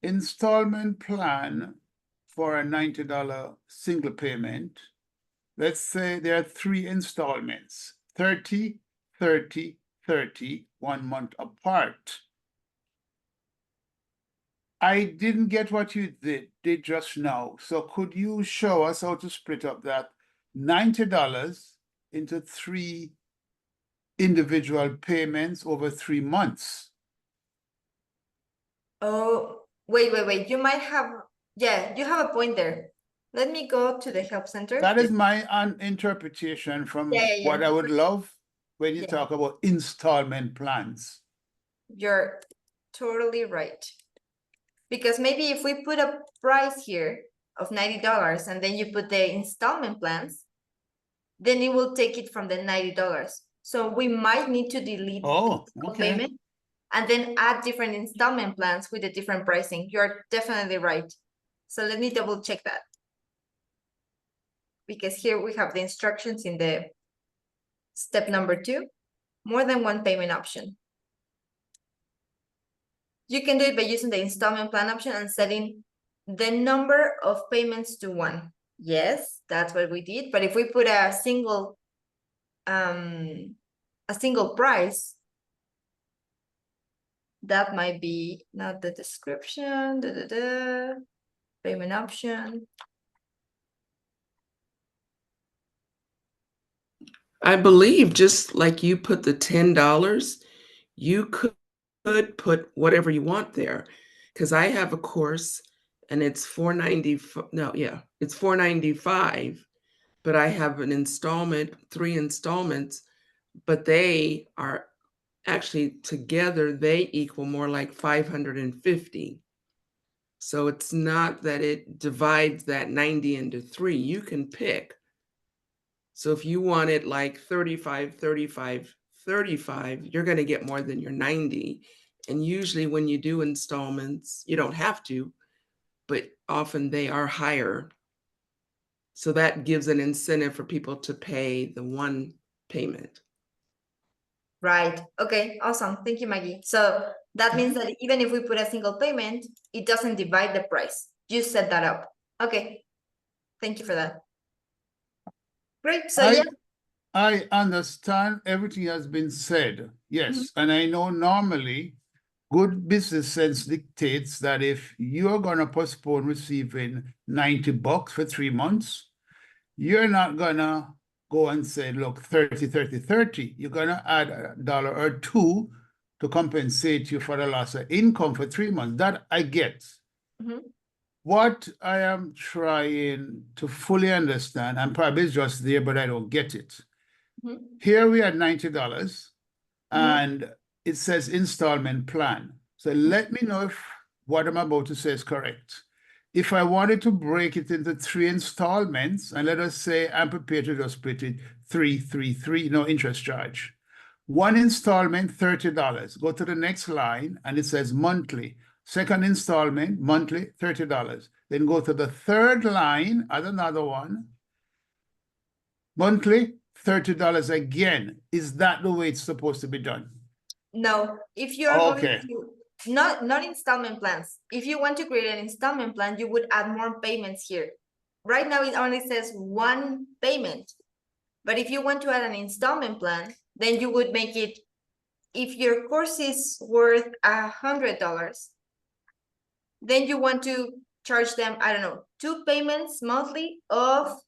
installment plan for a $90 single payment. Let's say there are 3 installments, 30, 30, 30, 1 month apart. I didn't get what you did just now. So could you show us how to split up that $90 into 3 individual payments over 3 months? Oh, wait. You might have, yeah, you have a point there. Let me go to the help center. That is my interpretation from what I would love when you talk about installment plans. You're totally right. Because maybe if we put a price here of $90 and then you put the installment plans, then it will take it from the $90. So we might need to delete the payment and then add different installment plans with a different pricing. You're definitely right. So let me double check that. Because here we have the instructions in the step number 2, more than one payment option. You can do it by using the installment plan option and setting the number of payments to 1. Yes, that's what we did. But if we put a single price, that might be not the description, payment option. I believe just like you put the $10, you could put whatever you want there. Because I have a course and it's it's $495, but I have an installment, 3 installments, but they are actually together, they equal more like 550. So it's not that it divides that 90 into 3. You can pick. So if you want it like 35, 35, 35, you're going to get more than your 90. And usually when you do installments, you don't have to, but often they are higher. So that gives an incentive for people to pay the one payment. Right. Okay, awesome. Thank you, Maggie. So that means that even if we put a single payment, it doesn't divide the price. You set that up. Okay. Thank you for that. Great. So I understand everything has been said. Yes. And I know normally good business sense dictates that if you're going to postpone receiving $90 for 3 months, you're not going to go and say, look, 30, 30, 30. You're going to add $1 or $2 to compensate you for the loss of income for 3 months. That I get. What I am trying to fully understand, and probably it's just there, but I don't get it. Here we are $90, and it says installment plan. So let me know if what I'm about to say is correct. If I wanted to break it into 3 installments, and let us say I'm prepared to just split it 3, 3, 3, no interest charge. 1 installment, $30. Go to the next line, and it says monthly. Second installment, monthly, $30. Then go to the third line, add another one. Monthly, $30 again. Is that the way it's supposed to be done? No. If you're going to, not installment plans. If you want to create an installment plan, you would add more payments here. Right now, it only says 1 payment. But if you want to add an installment plan, then you would make it, if your course is worth $100, then you want to charge them, I don't know, 2 payments monthly of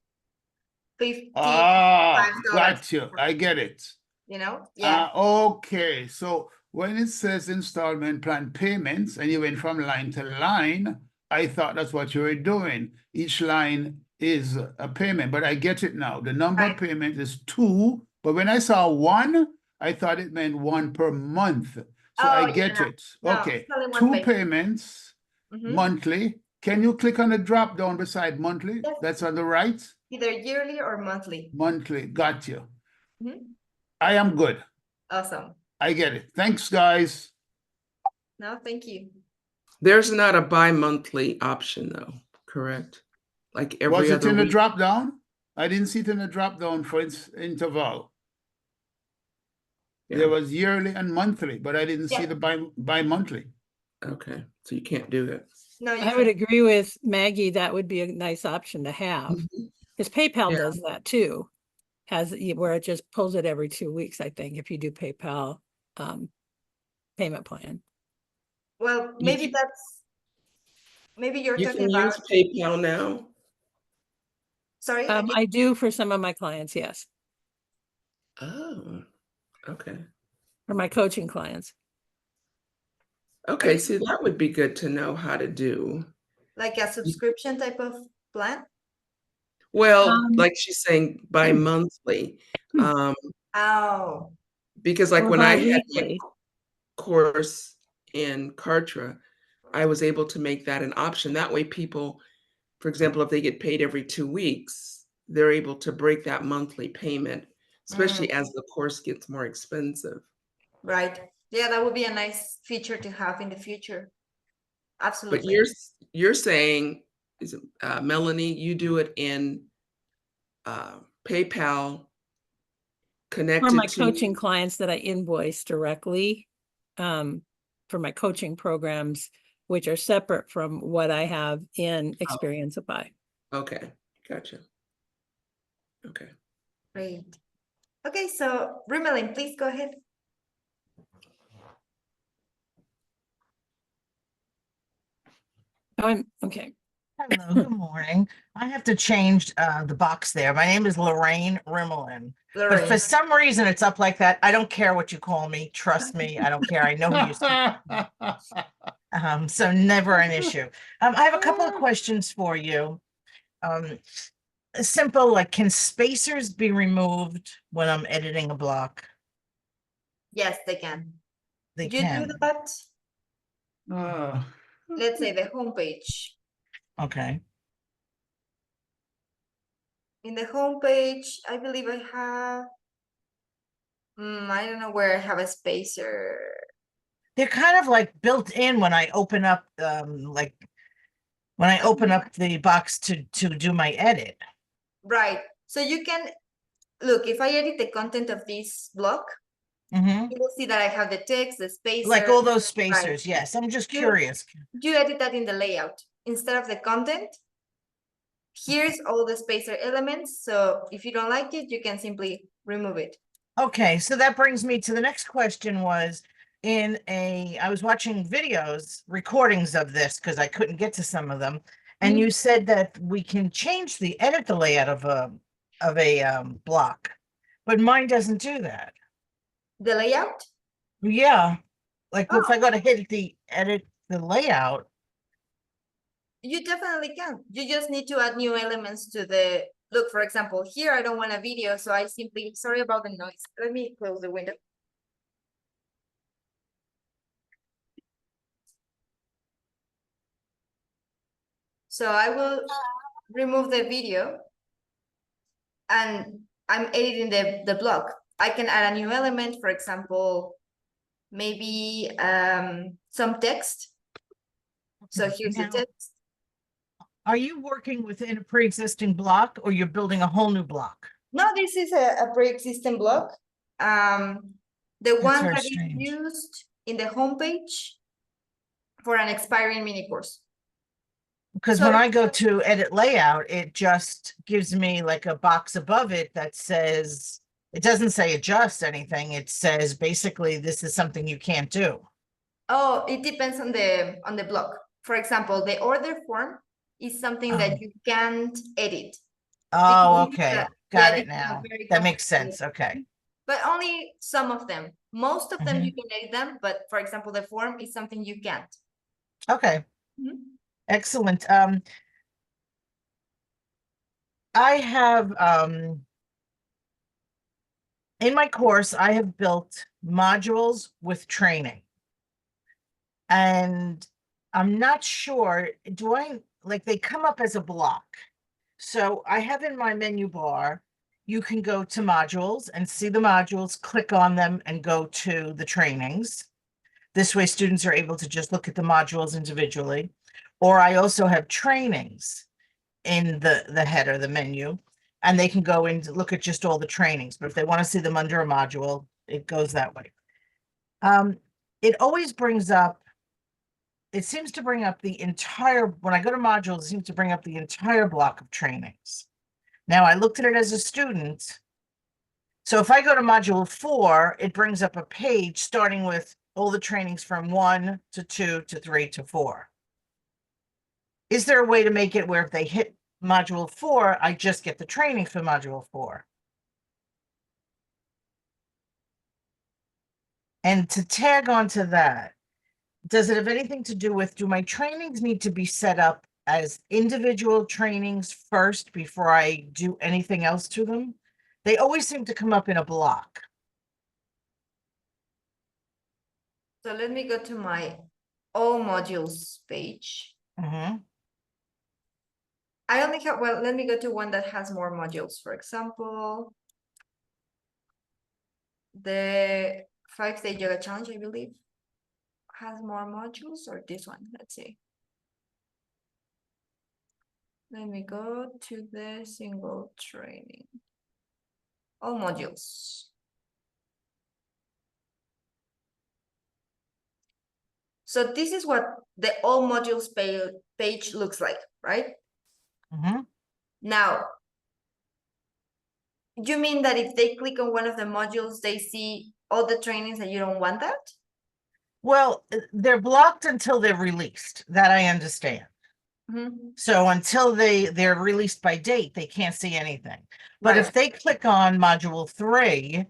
$55. Got you. I get it. You know? Yeah. Okay. So when it says installment plan payments and you went from line to line, I thought that's what you were doing. Each line is a payment, but I get it now. The number of payments is 2, but when I saw 1, I thought it meant 1 per month. So I get it. Okay. 2 payments monthly. Can you click on the drop down beside monthly? Yes. That's on the right. Either yearly or monthly. Monthly. Got you. I am good. Awesome. I get it. Thanks, guys. No, thank you. There's not a bi-monthly option though, correct? Like every Was it other in the week? drop down? I didn't see it in the drop down for interval. Yeah. There was yearly and monthly, but I didn't see the bi-monthly. Okay, so you can't do it. No, you I would can't. agree with Maggie. That would be a nice option to have. Mhm. Because PayPal Yeah. does that too. Where it just pulls it every 2 weeks, I think, if you do PayPal payment plan. Well, You maybe can, maybe you're you talking can about, use PayPal now. sorry, I do for some of my clients, yes, Oh, okay. for my coaching clients. Okay, see, that would be good to know how to do. like a subscription type of plan? Well, like she's saying, bi-monthly. Hmm. Oh, Because like Or when I had my bi-weekly. course in Kartra, I was able to make that an option. That way people, for example, if they get paid every 2 weeks, they're able to break that monthly payment, especially as the course gets more expensive. right. Yeah, that would be a nice feature to have in the future. But Absolutely. you're saying, is it, Melanie, you do it in PayPal For connected my to coaching clients that I invoice directly for my coaching programs, which are separate from what I have in Experienceify. Okay, gotcha. Okay. Great. Okay, so Rimelin, please go ahead. Okay. Hello, good morning. I have to change the box there. My name is Lorraine Rimelin. But for Lorraine. some reason it's up like that. I don't care what you call me. Trust me, I don't care. I know who you speak. So never an issue. I have a couple of questions for you. Simple, like, can spacers be removed when I'm editing a block? Yes, they can. They You can. do that, Ah. let's say the homepage. Okay. In the homepage, I believe I have, I don't know where I have a spacer. They're kind of like built in when I open up like when I open up the box to do my edit. Right. So you can look, if I edit the content of this block, Mhm. you will see that I have the text, the spacer. Like all those Right. spacers, yes. I'm just You- curious. You edit that in the layout instead of the content. Here's all the spacer elements. So if you don't like it, you can simply remove it. Okay, so that brings me to the next question was I was watching videos, recordings of this because I couldn't get to some of them. And you said that we can edit the layout of a block, but mine doesn't do that. The layout? Yeah, like if Oh. I go to edit the layout, You definitely can. You just need to add new elements to the, look, for example, here I don't want a video, so I simply, sorry about the noise. Let me close the window. So I will remove the video and I'm editing the block. I can add a new element, for example, maybe some text. So here's the Now- text. are you working within a pre-existing block or you're building a whole new block? No, this is a pre-existing block. The one very that is strange. used in the homepage for an expiring mini course. Because when I go to edit layout, it just gives me like a box above it that says, it doesn't say adjust anything. It says basically this is something you can't do. Oh, it depends on the block. For example, the order form is something that you can't edit. Oh, Because okay. the Got it editing is now. very That makes complicated. sense. Okay. But only some of them. Most of them you Mhm. can edit them, but for example, the form is something you can't. Okay. Mhm. Excellent. I have in my course, I have built modules with training. And I'm not sure, like they come up as a block. So I have in my menu bar, you can go to modules and see the modules, click on them and go to the trainings. This way students are able to just look at the modules individually. Or I also have trainings in the header, the menu, and they can go and look at just all the trainings. But if they want to see them under a module, it goes that way. It always brings up it seems to bring up the entire, when I go to modules, it seems to bring up the entire block of trainings. Now, I looked at it as a student. So if I go to module 4, it brings up a page starting with all the trainings from 1 to 2 to 3 to 4. Is there a way to make it where if they hit module 4, I just get the training for module 4? And to tag onto that, does it have anything to do with, do my trainings need to be set up as individual trainings first before I do anything else to them? They always seem to come up in a block. So let me go to my all modules page. Mhm. I only have, well, let me go to one that has more modules. For example, the 5-day yoga challenge, I believe, has more modules, or this one. Let's see. Let me go to the single training. All modules. So this is what the all modules page looks like, right? Mhm. Now, you mean that if they click on one of the modules, they see all the trainings and you don't want that? Well, they're blocked until they're released. That I understand. Mhm. So until they're released by date, they can't see anything. But if Right. they click on module 3,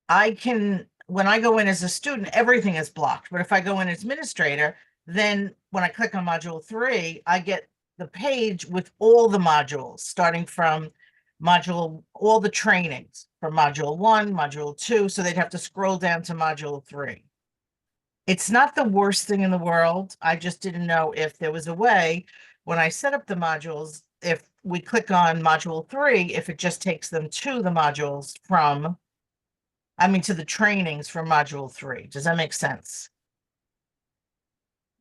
I can, when I go in as a student, everything is blocked. But if I go in as administrator, then when I click on module 3, I get the page with all the modules, starting from all the trainings from module 1, module 2. So they'd have to scroll down to module 3. It's not the worst thing in the world. I just didn't know if there was a way, when I set up the modules, if we click on module 3, if it just takes them to the modules from, to the trainings from module 3. Does that make sense?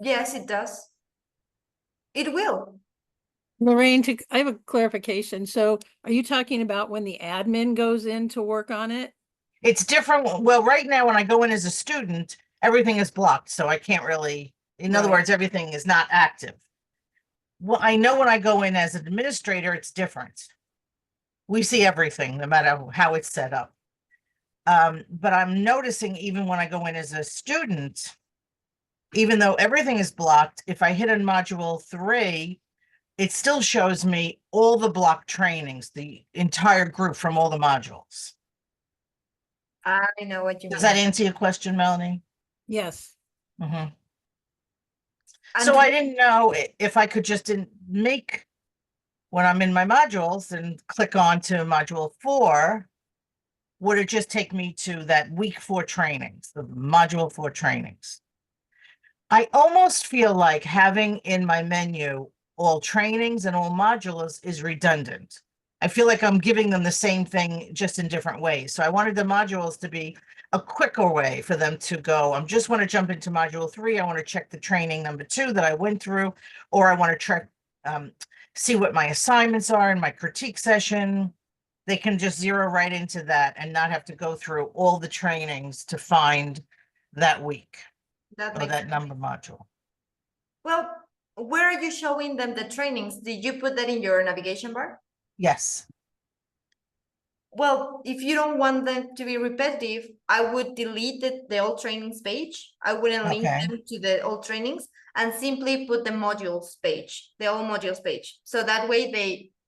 Yes, it does. It will. Lorraine, I have a clarification. So are you talking about when the admin goes in to work on it? It's different. Well, right now, when I go in as a student, everything is blocked. So I can't really, in other Right. words, everything is not active. Well, I know when I go in as an administrator, it's different. We see everything, no matter how it's set up. But I'm noticing even when I go in as a student, even though everything is blocked, if I hit on module 3, it still shows me all the block trainings, the entire group from all the modules. I know what you Does mean. that answer your question, Melanie? Yes. Mhm. And So I didn't know if I could just make, when I'm in my modules and click on to module 4, would it just take me to that week 4 trainings, the module 4 trainings? I almost feel like having in my menu all trainings and all modules is redundant. I feel like I'm giving them the same thing, just in different ways. So I wanted the modules to be a quicker way for them to go. I just want to jump into module 3. I want to check the training number 2 that I went through, or I want to check, see what my assignments are in my critique session. They can just zero right into that and not have to go through all the trainings to find that week that or makes that sense. number module. Well, where are you showing them the trainings? Did you put that in your navigation bar? Yes. Well, if you don't want them to be repetitive, I would delete the all trainings page. I wouldn't link Okay. them to the all trainings and simply put the modules page, the all modules page. So that way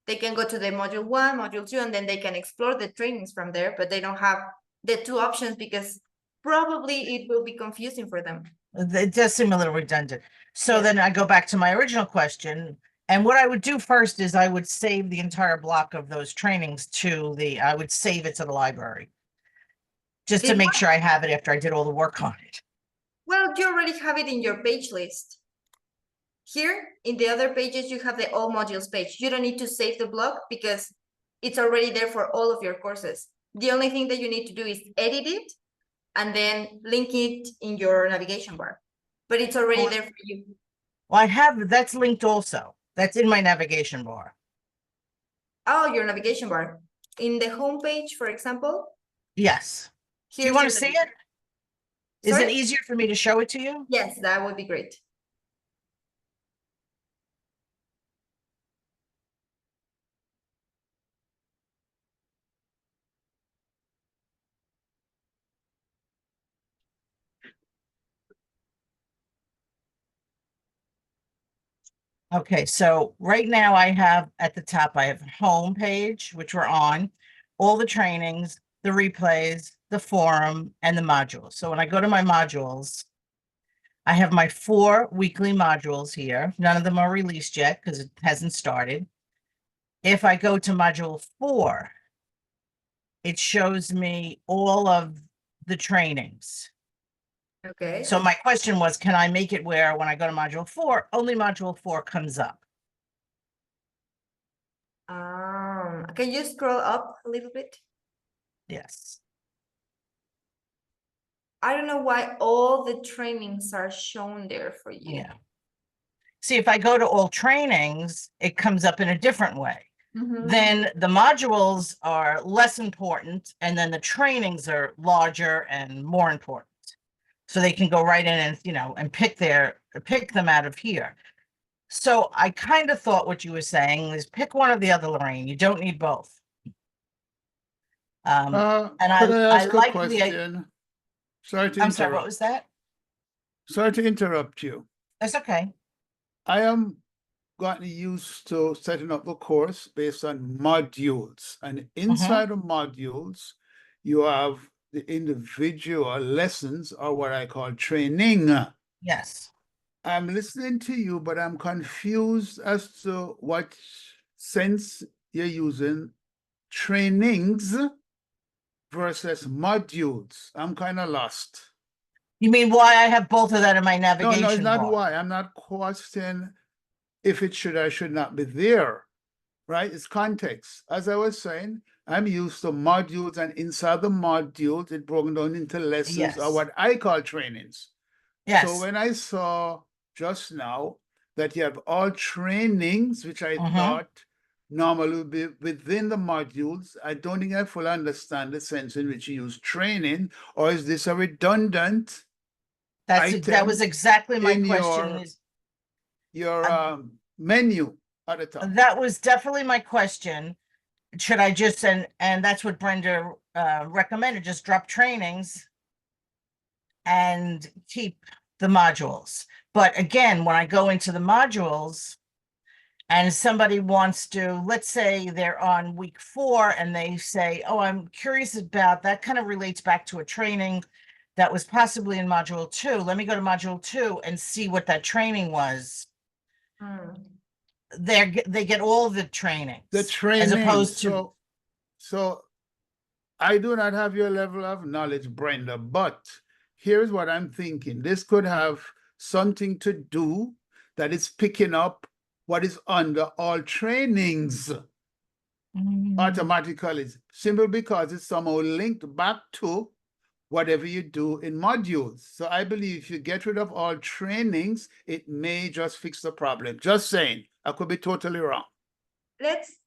they can go to the module 1, module 2, and then they can explore the trainings from there, but they don't have the 2 options because probably it will be confusing for them. It does seem a little redundant. So Yes. then I go back to my original question. And what I would do first is I would save the entire block of those trainings to I would save it to the library. Just to It make sure I have it after I did all the work on it. Well, you already have it in your page list. Here, in the other pages, you have the all modules page. You don't need to save the block because it's already there for all of your courses. The only thing that you need to do is edit it and then link it in your navigation bar. But it's already there for you. Well, that's linked also. That's in my navigation bar. Oh, your navigation bar. In the home page, for example. Yes. Do you Here's want your to see navigation- it? Is it Sorry? easier for me to show it to you? Yes, that would be great. Okay, so right now I have at the top, I have home page, which we're on, all the trainings, the replays, the forum, and the modules. So when I go to my modules, I have my 4 weekly modules here. None of them are released yet because it hasn't started. If I go to module 4, it shows me all of the trainings. Okay. So my question was, can I make it where when I go to module 4, only module 4 comes up? Can you scroll up a little bit? Yes. I don't know why all the trainings are shown there for you. Yeah. See, if I go to all trainings, it comes up in a different way. Mhm. Then the modules are less important, and then the trainings are larger and more important. So they can go right in and, you know, and pick them out of here. So I kind of thought what you were saying is pick one or the other, Lorraine. You don't need both. And Could I ask a like question? Sorry to I'm sorry, what interrupt. was that? Sorry to interrupt you. That's okay. I am gotten used to setting up the course based on modules, and inside of modules, you have the individual lessons, or what I call training. Yes. I'm listening to you, but I'm confused as to what sense you're using trainings versus modules. I'm kind of lost. You mean why I have both of that in my No, navigation no, it's not bar? why. I'm not questioning if it should or should not be there, right? It's context. As I was saying, I'm used to modules, and inside the modules, it broken down into lessons, or Yes. what I call trainings. Yes. So when I saw just now that you have all trainings, which I thought normally would be within the modules, I don't think I fully understand the sense in which you use training, or is this a redundant that item was exactly my in question. your menu at the top? That was definitely my question. Should I just, and that's what Brenda recommended, just drop trainings and keep the modules. But again, when I go into the modules and somebody wants to, let's say they're on week 4 and they say, oh, I'm curious about, that kind of relates back to a training that was possibly in module 2. Let me go to module 2 and see what that training was. They get all the trainings. The training, as opposed to. So I do not have your level of knowledge, Brenda, but here's what I'm thinking. This could have something to do that is picking up what is under all trainings automatically, simply because it's somehow linked back to whatever you do in modules. So I believe if you get rid of all trainings, it may just fix the problem. Just saying, I could be totally wrong. Let's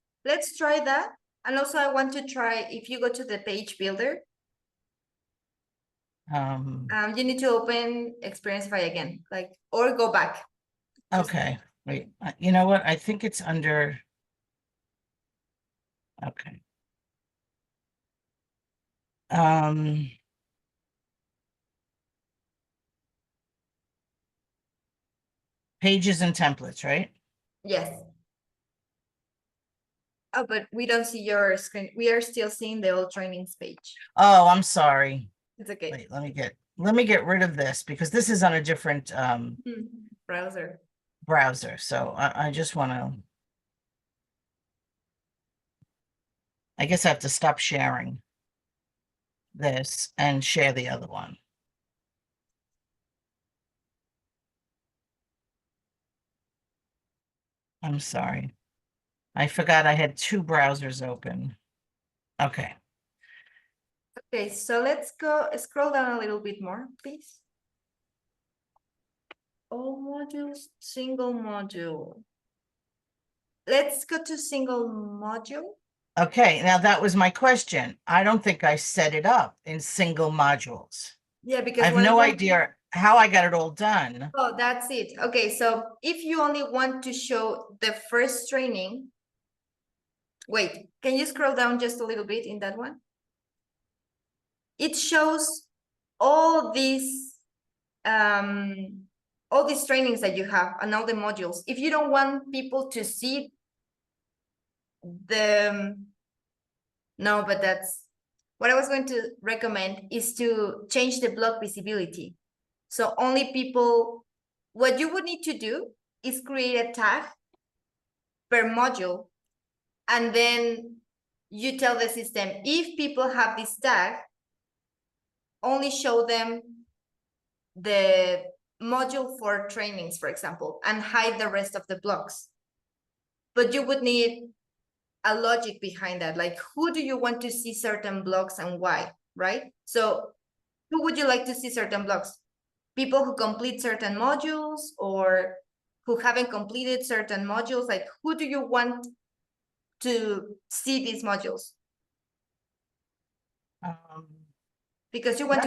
try that. And also I want to try, if you go to the page builder, you need to open Experienceify again, or go back. Okay, wait, you know what? I think it's under. Okay. Pages and templates, right? Yes. Oh, but we don't see your screen. We are still seeing the old trainings page. Oh, I'm sorry. It's okay. Wait, let me get rid of this because this is on a different browser. So I just want to. I guess I have to stop sharing this and share the other one. I'm sorry. I forgot I had 2 browsers open. Okay. Okay, so let's go scroll down a little bit more, please. All modules, single module. Let's go to single module. Okay, now that was my question. I don't think I set it up in single modules. Yeah, I because have what I no want- idea how I got it all done. Oh, that's it. Okay, so if you only want to show the first training, wait, can you scroll down just a little bit in that one? It shows all these trainings that you have and all the modules. If you don't want people to see the no, but that's what I was going to recommend is to change the block visibility. So only people, what you would need to do is create a tag per module, and then you tell the system, if people have this tag, only show them the module for trainings, for example, and hide the rest of the blocks. But you would need a logic behind that, like who do you want to see certain blocks and why, right? So who would you like to see certain blocks? People who complete certain modules or who haven't completed certain modules? Like who do you want to see these modules? Because you want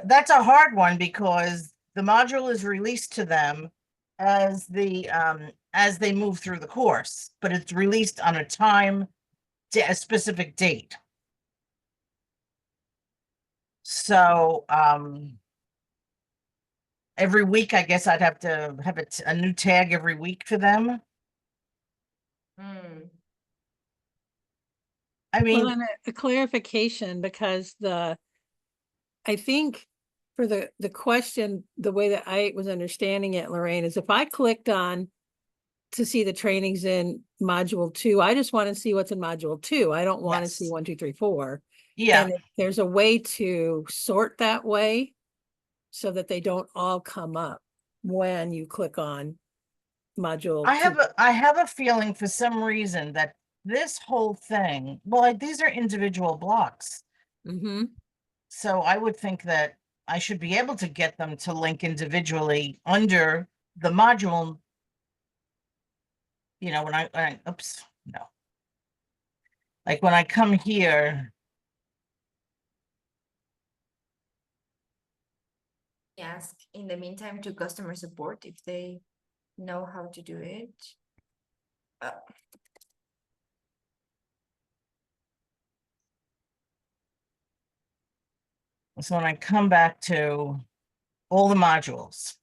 That's a hard one because the module is released to them as they move through the course, but it's released on a specific date. So every week, I guess I'd have to have a new tag every week for them. I mean, Well, and a clarification, because I think for the question, the way that I was understanding it, Lorraine, is if I clicked on to see the trainings in module 2, I just want to see what's in module 2. I don't want to see Yes. 1, 2, 3, 4. yeah, And if there's a way to sort that way so that they don't all come up when you click on module 2. I have a feeling for some reason that this whole thing, well, these are individual blocks. Mm-hmm. So I would think that I should be able to get them to link individually under the module. You know, oops, no. Like when I come here, ask in the meantime to customer support if they know how to do it. so when I come back to all the modules,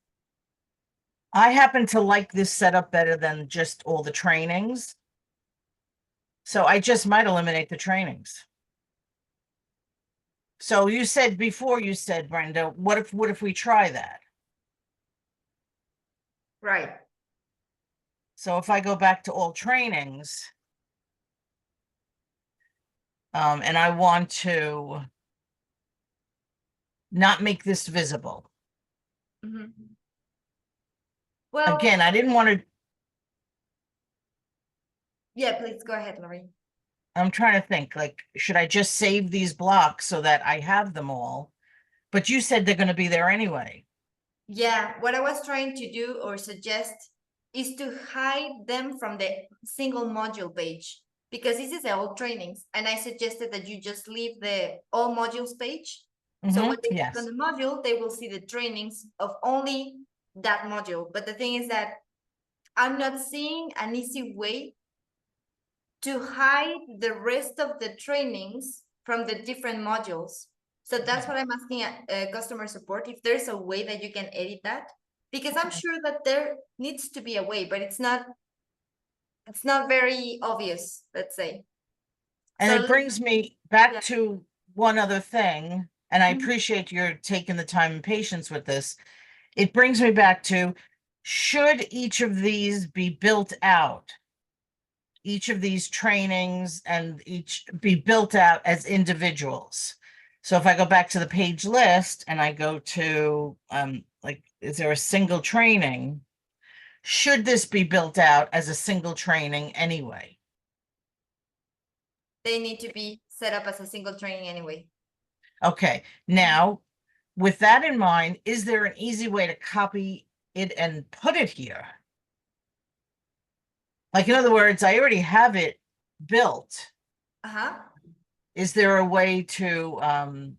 I happen to like this setup better than just all the trainings. So I just might eliminate the trainings. So you said before, you said, Brenda, what if we try that? Right. So if I go back to all trainings, and I want to not make this visible. Mm-hmm. Well, Again, I didn't want to. Yeah, please go ahead, Lorraine. I'm trying to think, like, should I just save these blocks so that I have them all? But you said they're going to be there anyway. Yeah, what I was trying to do or suggest is to hide them from the single module page, because this is the old trainings, and I suggested that you just leave the all modules page. So when they click on the module, they will see the trainings of only that module. But the thing is that I'm not seeing an easy way to hide the rest of the trainings from the different modules. So that's what I'm asking at customer support, if there's a way that you can edit that, because I'm sure that there needs to be a way, but it's not very obvious, let's say. And So it brings me back yeah. to one other thing, and I Mhm. appreciate your taking the time and patience with this. It brings me back to, should each of these be built out? Each of these trainings and each be built out as individuals. So if I go back to the page list and I go to, like, is there a single training? Should this be built out as a single training anyway? They need to be set up as a single training anyway. Okay, now with that in mind, is there an easy way to copy it and put it here? Like, in other words, I already have it built. Uh-huh. Is there a way to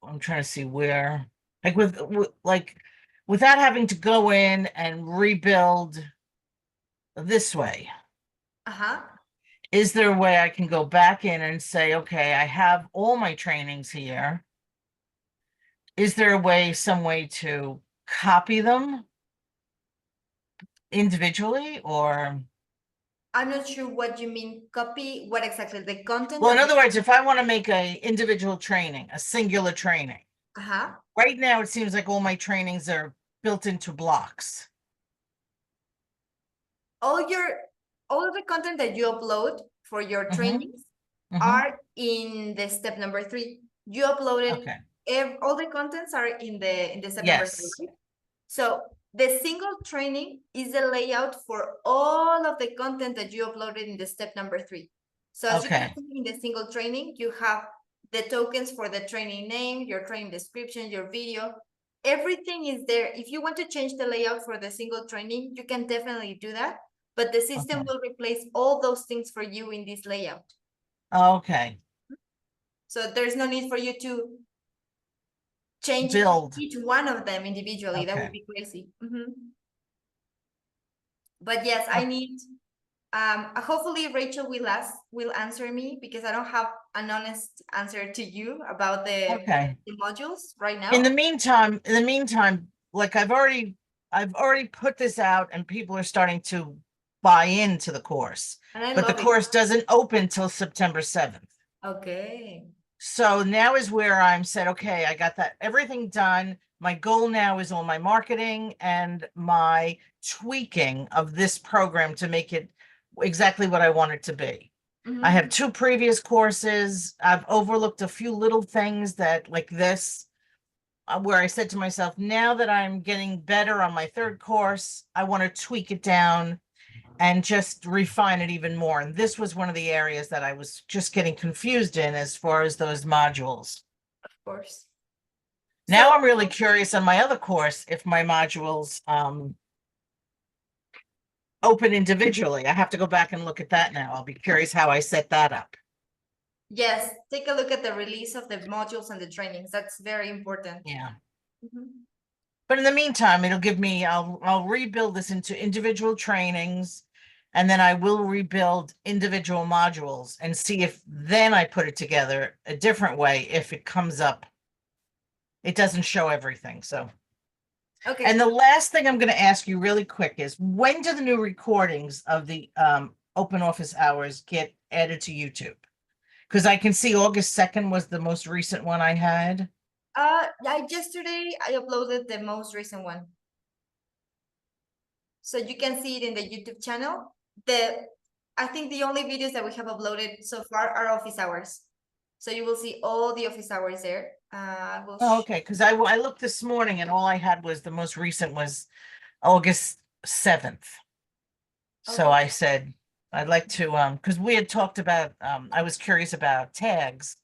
I'm trying to see where, like without having to go in and rebuild this way. Uh-huh. Is there a way I can go back in and say, okay, I have all my trainings here. Is there a way, some way to copy them individually, or? I'm not sure what you mean, copy, what exactly, the content? Well, in of other words, if I want to make a individual training, a singular training, Uh-huh. right now it seems like all my trainings are built into blocks. All of the content that you upload for your Mhm. trainings are in the step number 3. You uploaded Okay. all the contents are in the step number 3. Yes. Right? So the single training is the layout for all of the content that you uploaded in the step number 3. So as you can see in the single training, you have the tokens for the training name, your training description, your video. Everything is there. If you want to change the layout for the single training, you can definitely do that. But the system will replace all those things for you in this layout. Okay. So there's no need for you to change each one of them individually. That would be crazy. But yes, I need, hopefully Rachel will answer me, because I don't have an honest answer to you about the modules right now. In the meantime, like I've already put this out and people are starting to buy into the course, but the course doesn't open till September 7th. Okay. So now is where I'm said, okay, I got that everything done. My goal now is all my marketing and my tweaking of this program to make it exactly what I want it to be. I have 2 previous courses. I've overlooked a few little things that like this, where I said to myself, now that I'm getting better on my 3rd course, I want to tweak it down and just refine it even more. And this was one of the areas that I was just getting confused in as far as those modules. Of course. Now I'm really curious on my other course if my modules open individually. I have to go back and look at that now. I'll be curious how I set that up. Yes, take a look at the release of the modules and the trainings. That's very important. Yeah. But in the meantime, it'll give me, I'll rebuild this into individual trainings, and then I will rebuild individual modules and see if then I put it together a different way if it comes up. It doesn't show everything, so. Okay. And the last thing I'm going to ask you really quick is, when do the new recordings of the open office hours get added to YouTube? Because I can see August 2nd was the most recent one I had. Yesterday I uploaded the most recent one. So you can see it in the YouTube channel. I think the only videos that we have uploaded so far are office hours. So you will see all the office hours there. Okay, because I looked this morning and all I had was the most recent was August 7th. So I said, I'd like to, because we had talked about, I was curious about tags.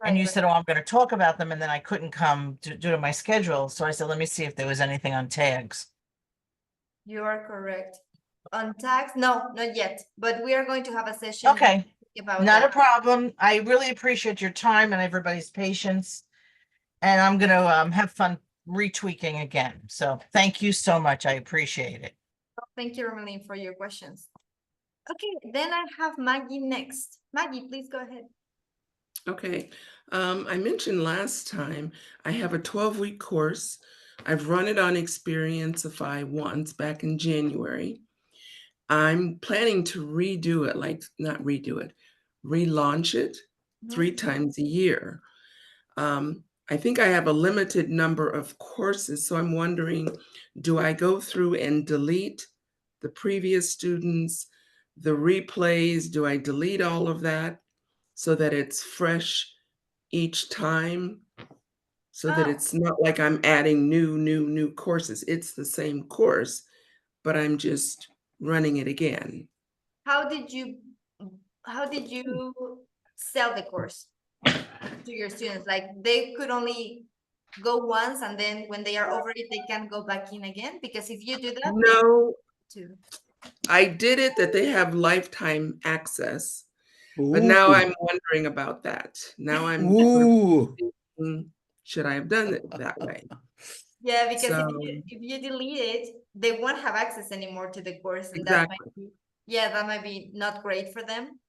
And you said, oh, I'm going to talk about them. And then I couldn't come due to my schedule. So I said, let me see if there was anything on tags. You are correct. On tags? No, not yet. But we are going to have a session. Okay, about not that. a problem. I really appreciate your time and everybody's patience. And I'm going to have fun retweaking again. So thank you so much. I appreciate it. Thank you, Romeline, for your questions. Okay, then I have Maggie next. Maggie, please go ahead. Okay, I mentioned last time I have a 12-week course. I've run it on Experienceify once back in January. I'm planning to redo it, like not redo it, relaunch it 3 times a year. I think I have a limited number of courses, so I'm wondering, do I go through and delete the previous students, the replays? Do I delete all of that so that it's fresh each time, so that it's not like I'm adding new courses? It's the same course, but I'm just running it again. How did you sell the course to your students? Like they could only go once, and then when they are over it, they can go back in again? Because if you do that, no, I did it that they have lifetime access. But now I'm wondering about that. Now I'm should I have done it that way? Yeah, because So if you delete it, they won't have access anymore to the course, and exactly. that might be not great for them.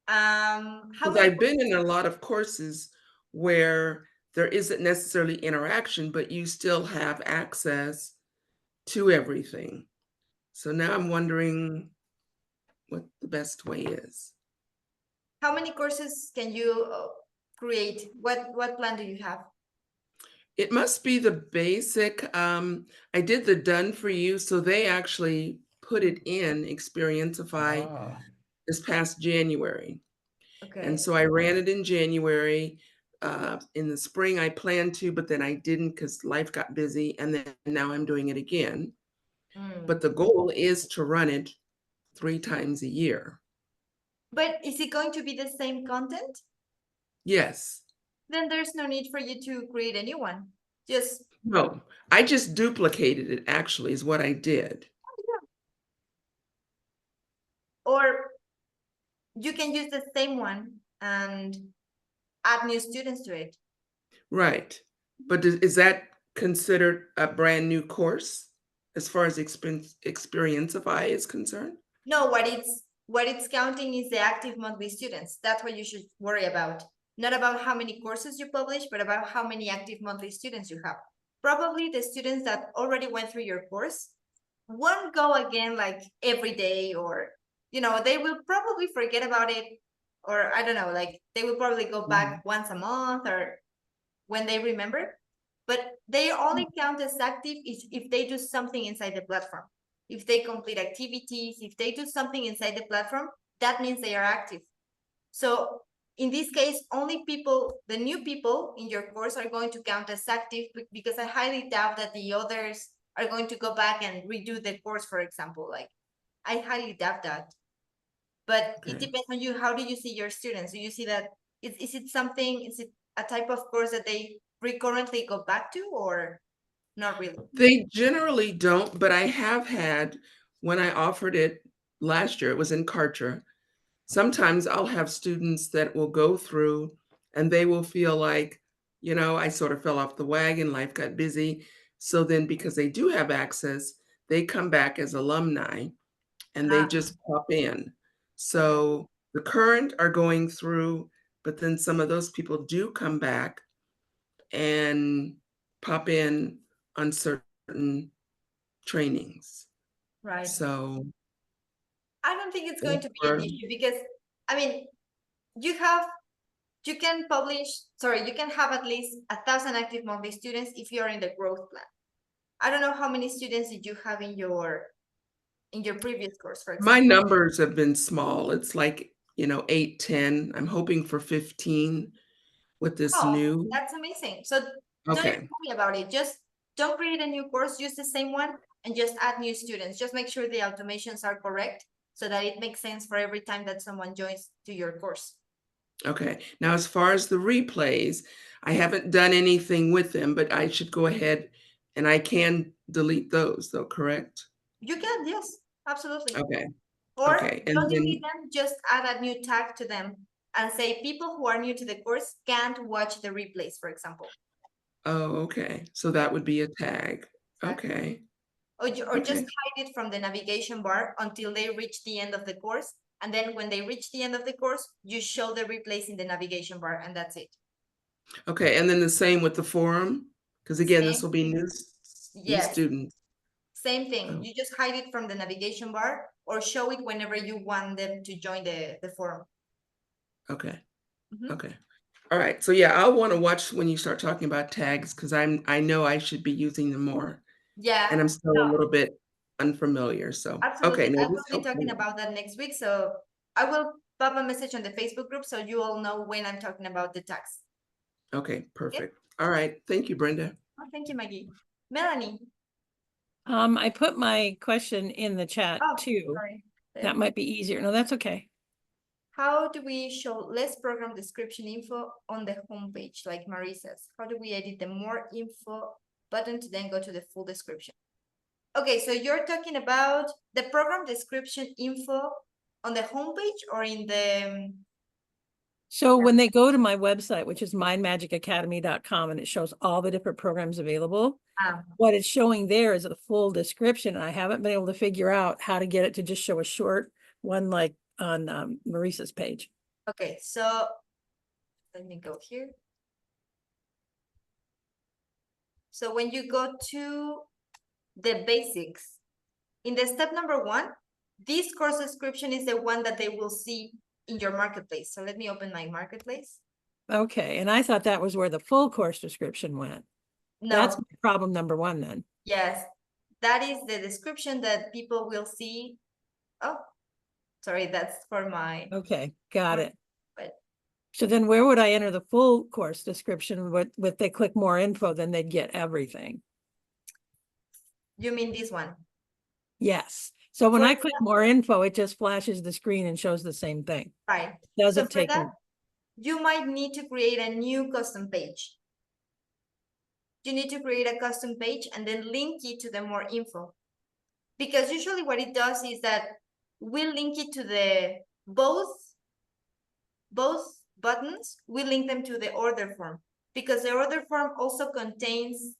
How Because many? I've been in a lot of courses where there isn't necessarily interaction, but you still have access to everything. So now I'm wondering what the best way is. How many courses can you create? What plan do you have? It must be the basic. I did the done for you, so they actually put it in Experientify Ah, this past January. And Okay. so I ran it in January. In the spring, I planned to, but then I didn't because life got busy. And then now I'm doing it again. Mm. But the goal is to run it 3 times a year. But is it going to be the same content? Yes. Then there's no need for you to create a new one. Just No, I just duplicated it, actually, is what I did. or you can use the same one and add new students to it. Right. But is that considered a brand new course as far as Experientify is concerned? No, what it's counting is the active monthly students. That's what you should worry about. Not about how many courses you publish, but about how many active monthly students you have. Probably the students that already went through your course won't go again like every day, or they will probably forget about it, or I don't know, like they will probably go back once a month or when they remember. But they only count as active if they do something inside the platform. If they complete activities, if they do something inside the platform, that means they are active. So in this case, only the new people in your course are going to count as active, because I highly doubt that the others are going to go back and redo the course, for example. Like, I highly doubt that. But it Okay. depends on you. How do you see your students? Do you see that, is it a type of course that they recurrently go back to, or not really? They generally don't, but I have had, when I offered it last year, it was in Kartra. Sometimes I'll have students that will go through and they will feel like, I sort of fell off the wagon, life got busy. So then because they do have access, they come back as alumni and they Ah, just pop in. So the current are going through, but then some of those people do come back and pop in on certain trainings. right. So I don't think it's going that's to be an where- issue, because I mean, you can have at least 1,000 active monthly students if you're in the growth plan. I don't know how many students did you have in your previous course, for my example. numbers have been small. It's like, 8, 10. I'm hoping for 15 with this Oh, new. that's amazing. So don't even Okay. worry about it. Just don't create a new course, use the same one and just add new students. Just make sure the automations are correct so that it makes sense for every time that someone joins to your course. Okay. Now, as far as the replays, I haven't done anything with them, but I should go ahead and I can delete those though, correct? You can, yes, absolutely. Okay. Or Okay. And don't then, delete them, just add a new tag to them and say people who are new to the course can't watch the replays, for example. oh, okay. So that would be a tag. Exactly. Okay. Or just Okay. hide it from the navigation bar until they reach the end of the course. And then when they reach the end of the course, you show the replays in the navigation bar, and that's it. Okay. And then the same with the forum, because again, this Same will be thing. new Yes, students. same thing. Oh, You just hide it from the navigation bar or show it whenever you want them to join the forum. okay. Mhm. Okay. All right. So yeah, I'll want to watch when you start talking about tags because I know I should be using them more. Yeah, And I'm still no, a little bit unfamiliar. So okay, absolutely. no, I this will be helps me. talking about that next week. So I will pop a message on the Facebook group so you all know when I'm talking about the tax. Okay, perfect. All right. Thank you, Brenda. Oh, thank you, Maggie. Melanie. I put my question in the chat Oh, too. sorry. That might be easier. No, that's okay. How do we show less program description info on the homepage, like Marie says? How do we edit the more info button to then go to the full description? Okay, so you're talking about the program description info on the homepage or in the So Yeah. when they go to my website, which is mindmagicacademy.com, and it shows all the different programs available, what it's showing there is a full description. And I haven't been able to figure out how to get it to just show a short one like on Marissa's page. Okay, so let me go here. So when you go to the basics, in the step number 1, this course description is the one that they will see in your marketplace. So let me open my marketplace. Okay, and I thought that was where the full course description went. That's No, problem number 1 then. yes, that is the description that people will see. Oh, sorry, that's for my, Okay, got it. but So then where would I enter the full course description? With they click more info, then they'd get everything. you mean this one? Yes. So when For I click more info, it just flashes the screen and shows the same thing. Right. Doesn't So for take that, me. you might need to create a new custom page. You need to create a custom page and then link it to the more info. Because usually what it does is that we link it to the both buttons, we link them to the order form, because the order form also contains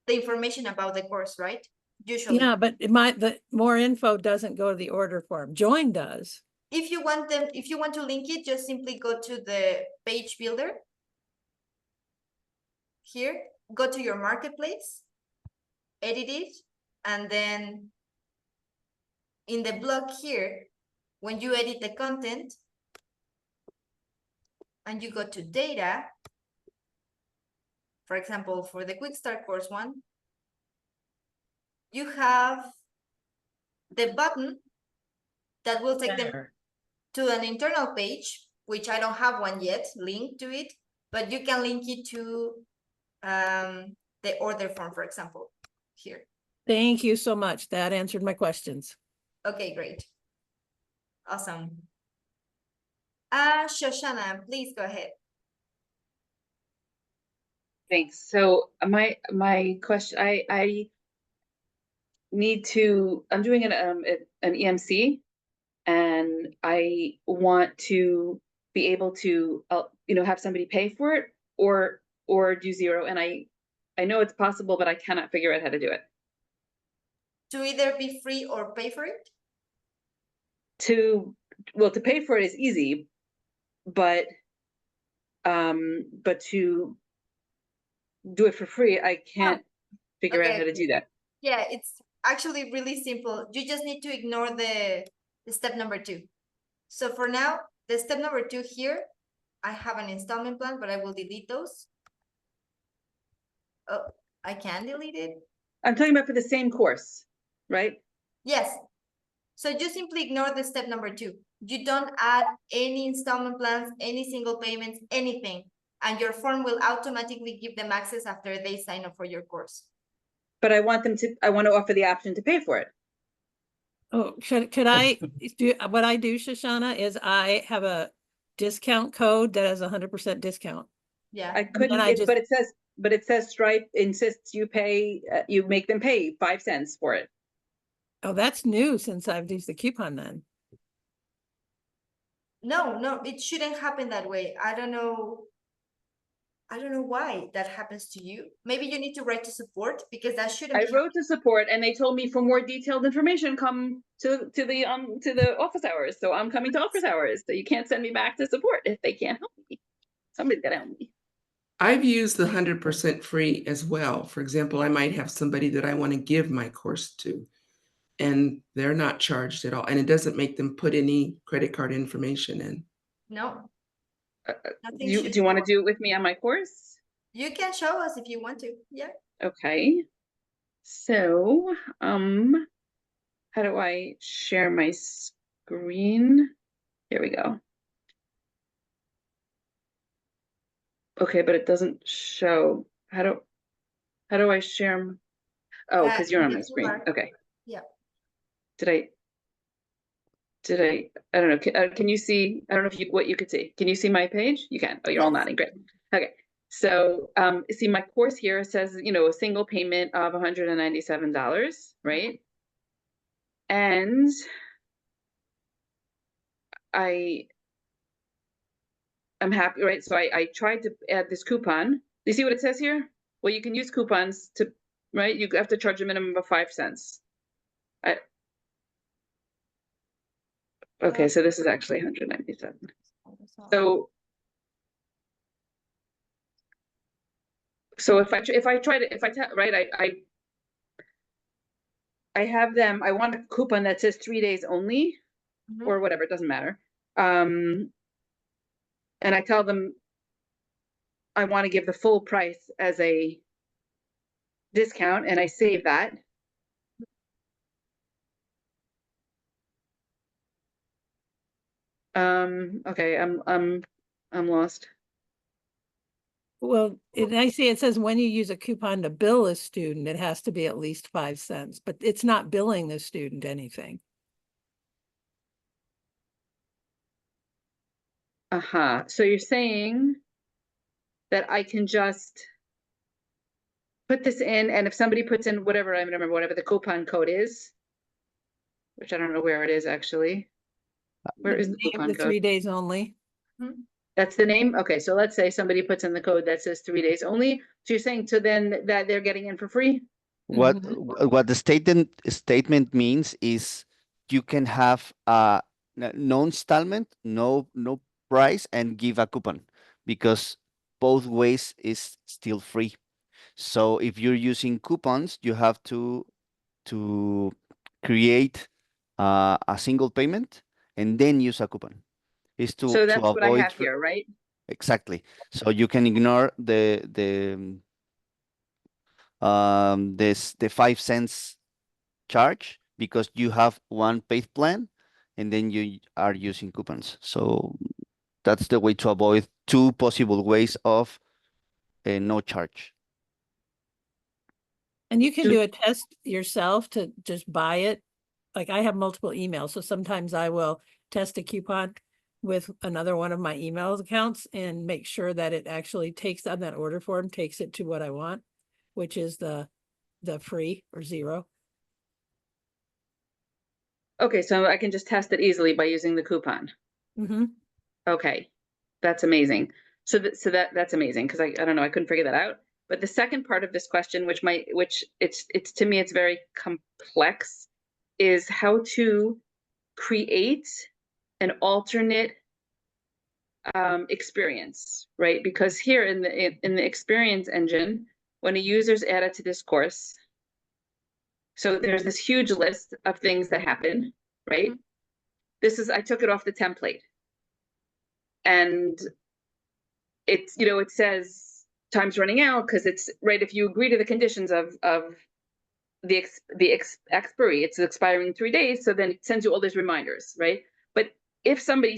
the information about the course, right? Usually. Yeah, but the more info doesn't go to the order form. Join does. If you want to link it, just simply go to the page builder. Here, go to your marketplace, edit it, and then in the block here, when you edit the content and you go to data, for example, for the Quick Start course one, you have the button that will take them to an internal page, which I don't have one yet linked to it, but you can link it to the order form, for example, here. Thank you so much. That answered my questions. Okay, great. Awesome. Shoshana, please go ahead. Thanks. So my question, I need to, I'm doing an EMC, and I want to be able to have somebody pay for it or do zero, and I know it's possible, but I cannot figure out how to do it. To either be free or pay for it? To pay for it is easy, but to do it for free, I can't figure out how to do that. Yeah, it's actually really simple. You just need to ignore the step number 2. So for now, the step number 2 here, I have an installment plan, but I will delete those. Oh, I can delete it. I'm talking about for the same course, right? Yes. So you simply ignore the step number 2. You don't add any installment plans, any single payments, anything. And your form will automatically give them access after they sign up for your course. But I want to offer the option to pay for it. Oh, could I do what I do, Shoshana, is I have a discount code that has 100% discount. Yeah. I couldn't, but it says Stripe insists you pay, you make them pay 5 cents for it. Oh, that's new since I've used the coupon then. No, it shouldn't happen that way. I don't know why that happens to you. Maybe you need to write to support, because that shouldn't be. I wrote to support and they told me for more detailed information, come to the office hours. So I'm coming to office hours. So you can't send me back to support if they can't help me. Somebody's gotta help me. I've used the 100% free as well. For example, I might have somebody that I want to give my course to, and they're not charged at all. And it doesn't make them put any credit card information in. No. Do you want to do it with me on my course? You can show us if you want to. Yeah. Okay. So, how do I share my screen? Here we go. Okay, but it doesn't show. How do I share? Oh, because you're on my screen. Okay. Yeah. Did I don't know. Can you see? I don't know what you could see. Can you see my page? You can. Oh, you're all nodding. Great. Okay. So, see my course here says, a single payment of $197, right? And I'm happy, right? So I tried to add this coupon. You see what it says here? Well, you can use coupons to, right? You have to charge a minimum of 5 cents. Okay, so this is actually 197. So if I try to, right, I have them, I want a coupon that says 3 days only, Mhm. or whatever, it doesn't matter. And I tell them I want to give the full price as a discount, and I save that. Okay, I'm lost. Well, I see it says when you use a coupon to bill a student, it has to be at least 5 cents, but it's not billing the student anything. So you're saying that I can just put this in, and if somebody puts in whatever, I don't remember whatever the coupon code is, which I don't know where it is actually. Where is the coupon The code? 3 days only. That's the name? Okay, so let's say somebody puts in the code that says 3 days only. So you're saying so then that they're getting in for free? What the statement means is you can have no installment, no price, and give a coupon, because both ways is still free. So if you're using coupons, you have to create a single payment and then use a coupon. Is to So that's what I avoid have here, right? exactly. So you can ignore the the 5 cents charge, because you have one paid plan and then you are using coupons. So that's the way to avoid two possible ways of no charge. And you can Do- do a test yourself to just buy it. Like I have multiple emails, so sometimes I will test a coupon with another one of my email accounts and make sure that it actually takes on that order form, takes it to what I want, which is the free or 0. Okay, so I can just test it easily by using the coupon. Mm-hmm. Okay, that's amazing. So that's amazing, because I don't know, I couldn't figure that out. But the second part of this question, which it's to me, it's very complex, is how to create an alternate experience, right? Because here in the experience engine, when a user's added to this course, so there's this huge list of things that happen, right? I took it off the template. And it's, it says time's running out, because it's right, if you agree to the conditions of the expiry, it's expiring in 3 days, so then it sends you all these reminders, right? But if somebody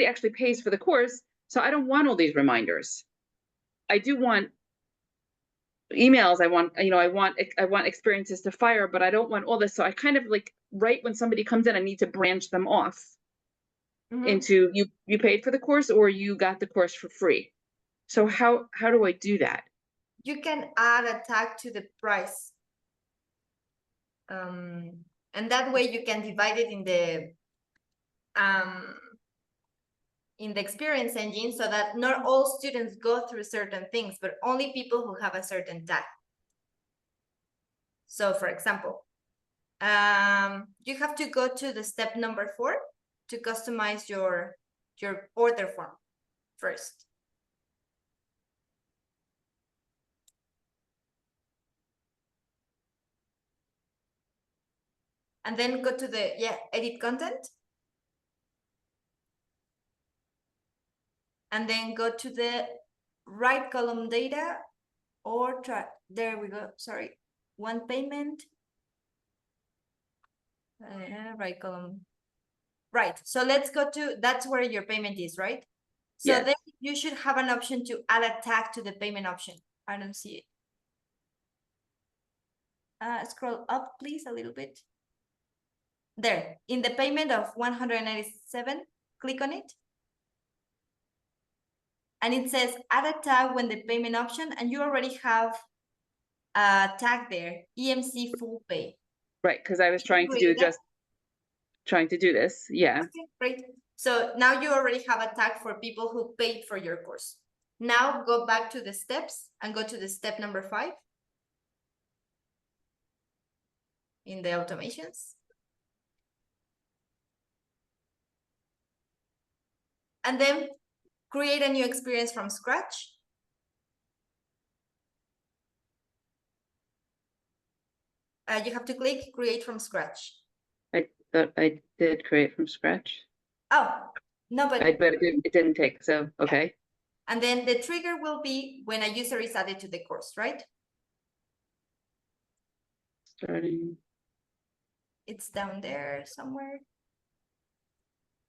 actually pays for the course, so I don't want all these reminders. I do want emails, I want experiences to fire, but I don't want all this. So I kind of like, right when somebody comes in, I need to branch them off into you paid for the course, or you got the course for free. So how do I do that? You can add a tag to the price. And that way you can divide it in the experience engine, so that not all students go through certain things, but only people who have a certain tag. So for example, you have to go to the step number 4 to customize your order form first. And then go to the edit content. And then go to the right column data, or there we go, sorry, one payment. Right column. Right, so let's go to, that's where your payment is, right? So Yes. then you should have an option to add a tag to the payment option. I don't see it. Scroll up, please, a little bit. There, in the payment of 197, click on it. And it says add a tag when the payment option, and you already have a tag there, EMC full pay. Right, because I was trying to do this. Yeah. Okay, great. So now you already have a tag for people who paid for your course. Now go back to the steps and go to the step number 5 in the automations. And then create a new experience from scratch. You have to click create from scratch. I thought I did create from scratch. Oh, no, but But it didn't take, so, okay. and then the trigger will be when a user is added to the course, right? Starting, It's down there somewhere.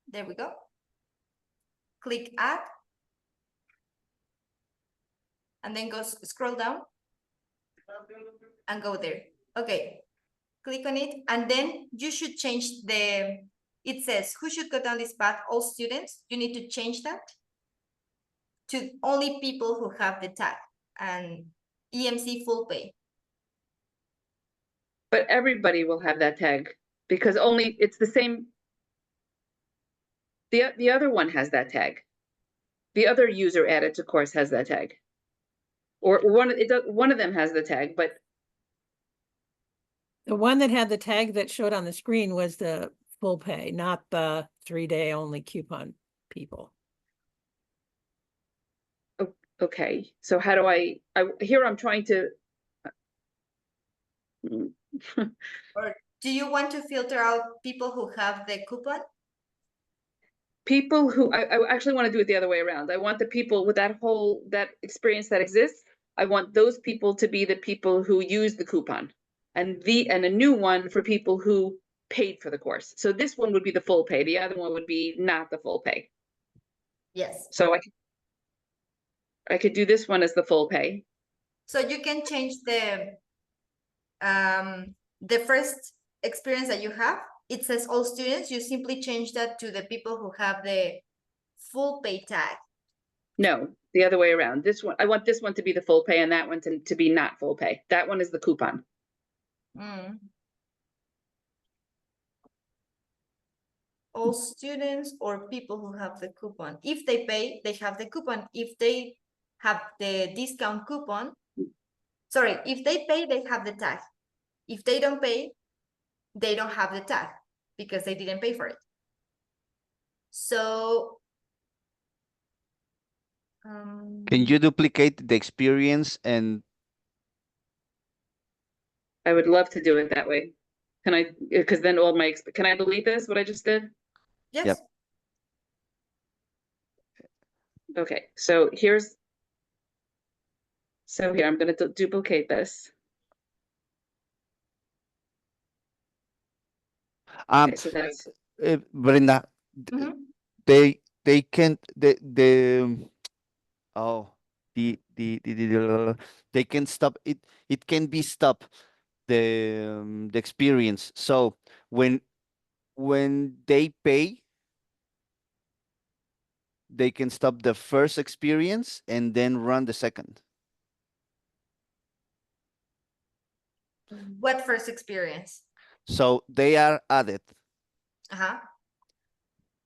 There we go. Click add. And then scroll down and go there. Okay, click on it. And then you should change it says who should go down this path, all students. You need to change that to only people who have the tag and EMC full pay. but everybody will have that tag because only, it's the same. The other one has that tag. The other user added to course has that tag. Or one of them has the tag, but The one that had the tag that showed on the screen was the full pay, not the 3-day only coupon people. okay. So how do here I'm trying to. Or do you want to filter out people who have the coupon? People who, I actually want to do it the other way around. I want the people with that experience that exists. I want those people to be the people who use the coupon and a new one for people who paid for the course. So this one would be the full pay. The other one would be not the full pay. Yes. So I could do this one as the full pay. So you can change the first experience that you have. It says all students. You simply change that to the people who have the full pay tag. No, the other way around. This one, I want this one to be the full pay and that one to be not full pay. That one is the coupon. All students or people who have the coupon. If they pay, they have the coupon. If they have the discount coupon, sorry, if they pay, they have the tag. If they don't pay, they don't have the tag because they didn't pay for it. So Can you duplicate the experience and I would love to do it that way. Can I, because then can I delete this, what I just did? yes. Yep. Okay, so here, I'm going to duplicate this. Okay, so that's, Brenda, Mhm. they can't the they can stop it. It can be stop the experience. So when they pay, they can stop the first experience and then run the second. What first experience? So they are added.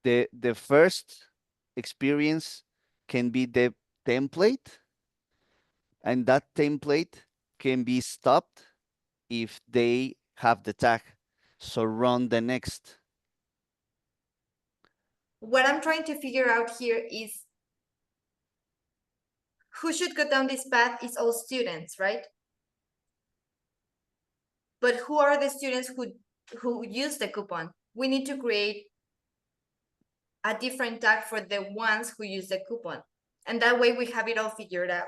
The first experience can be the template, and that template can be stopped if they have the tag. So run the next. What I'm trying to figure out here is who should go down this path is all students, right? But who are the students who use the coupon? We need to create a different tag for the ones who use the coupon. And that way we have it all figured out.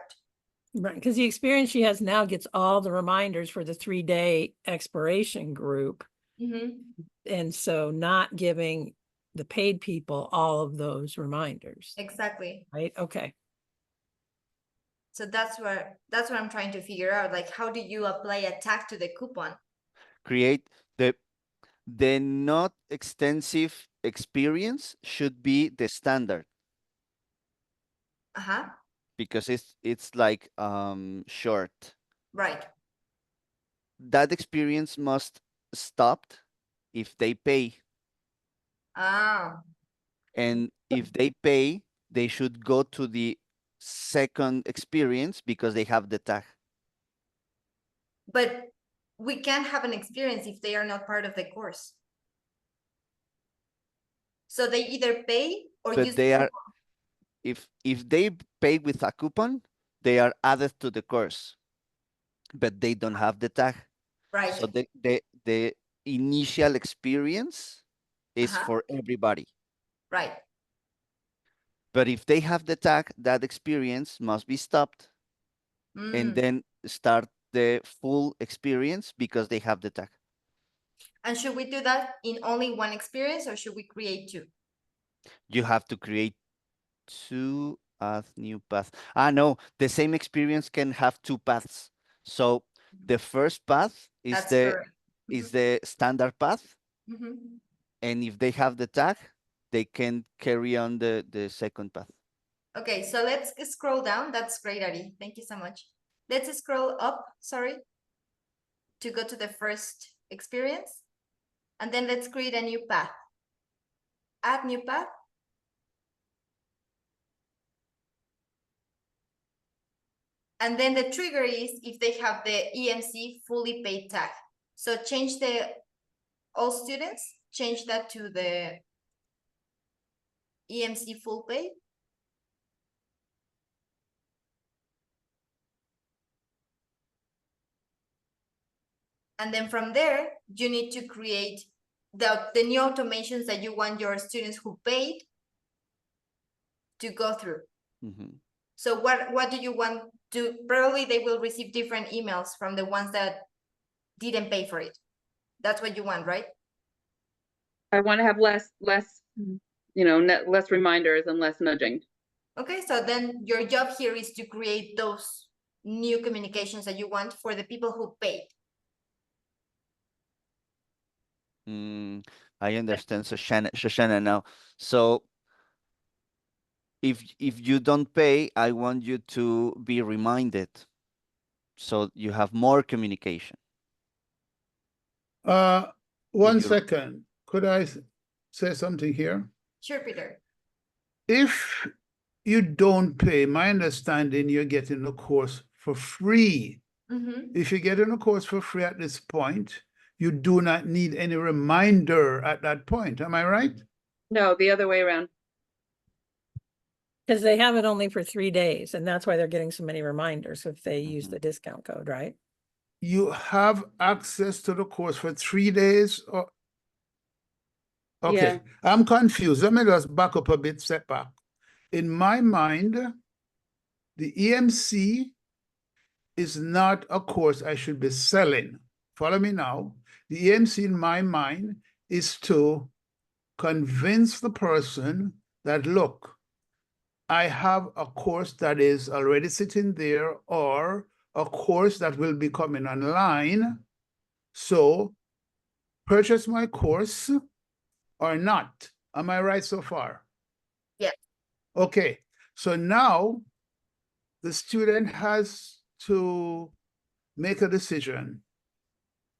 Right, because the experience she has now gets all the reminders for the 3-day expiration group. And so not giving the paid people all of those reminders. Exactly. Right, okay. So that's what I'm trying to figure out. Like, how do you apply a tag to the coupon? Create the not extensive experience should be the standard. Because it's like short. Right. That experience must stop if they pay. Ah. And if they pay, they should go to the second experience because they have the tag. But we can't have an experience if they are not part of the course. So they either pay or But use they the are, if they pay with a coupon, they are added to the course, but they don't have the tag. right. So the initial experience is Uh-huh. for everybody. Right. But if they have the tag, that experience must be stopped and Mm. then start the full experience because they have the tag. And should we do that in only one experience or should we create two? You have to create two new paths. No, the same experience can have two paths. So the first path is That's the correct. is the standard path, Mhm. and if they have the tag, they can carry on the second path. Okay, so let's scroll down. That's great, Ari. Thank you so much. Let's scroll up, sorry, to go to the first experience. And then let's create a new path. Add new path. And then the trigger is if they have the EMC fully paid tag. So change the all students, change that to the EMC full pay. And then from there, you need to create the new automations that you want your students who paid to go through. Mm-hmm. So what do you want to, probably they will receive different emails from the ones that didn't pay for it. That's what you want, right? I want to have less, you know, less reminders and less nudging. Okay, so then your job here is to create those new communications that you want for the people who paid. I understand, Shoshana now. So if you don't pay, I want you to be reminded, so you have more communication. One you- second. Could I say something here? Sure, Peter. If you don't pay, my understanding, you're getting the course for free. Mm-hmm. If you're getting a course for free at this point, you do not need any reminder at that point. Am I right? No, the other way around. Because they have it only for 3 days, and that's why they're getting so many reminders if they use Mhm. the discount code, right? You have access to the course for 3 days. Or... Okay, Yeah. I'm confused. Let me just back up a bit, step back. In my mind, the EMC is not a course I should be selling. Follow me now. The EMC in my mind is to convince the person that, look, I have a course that is already sitting there or a course that will be coming online. So purchase my course or not. Am I right so far? Yeah. Okay. So now the student has to make a decision,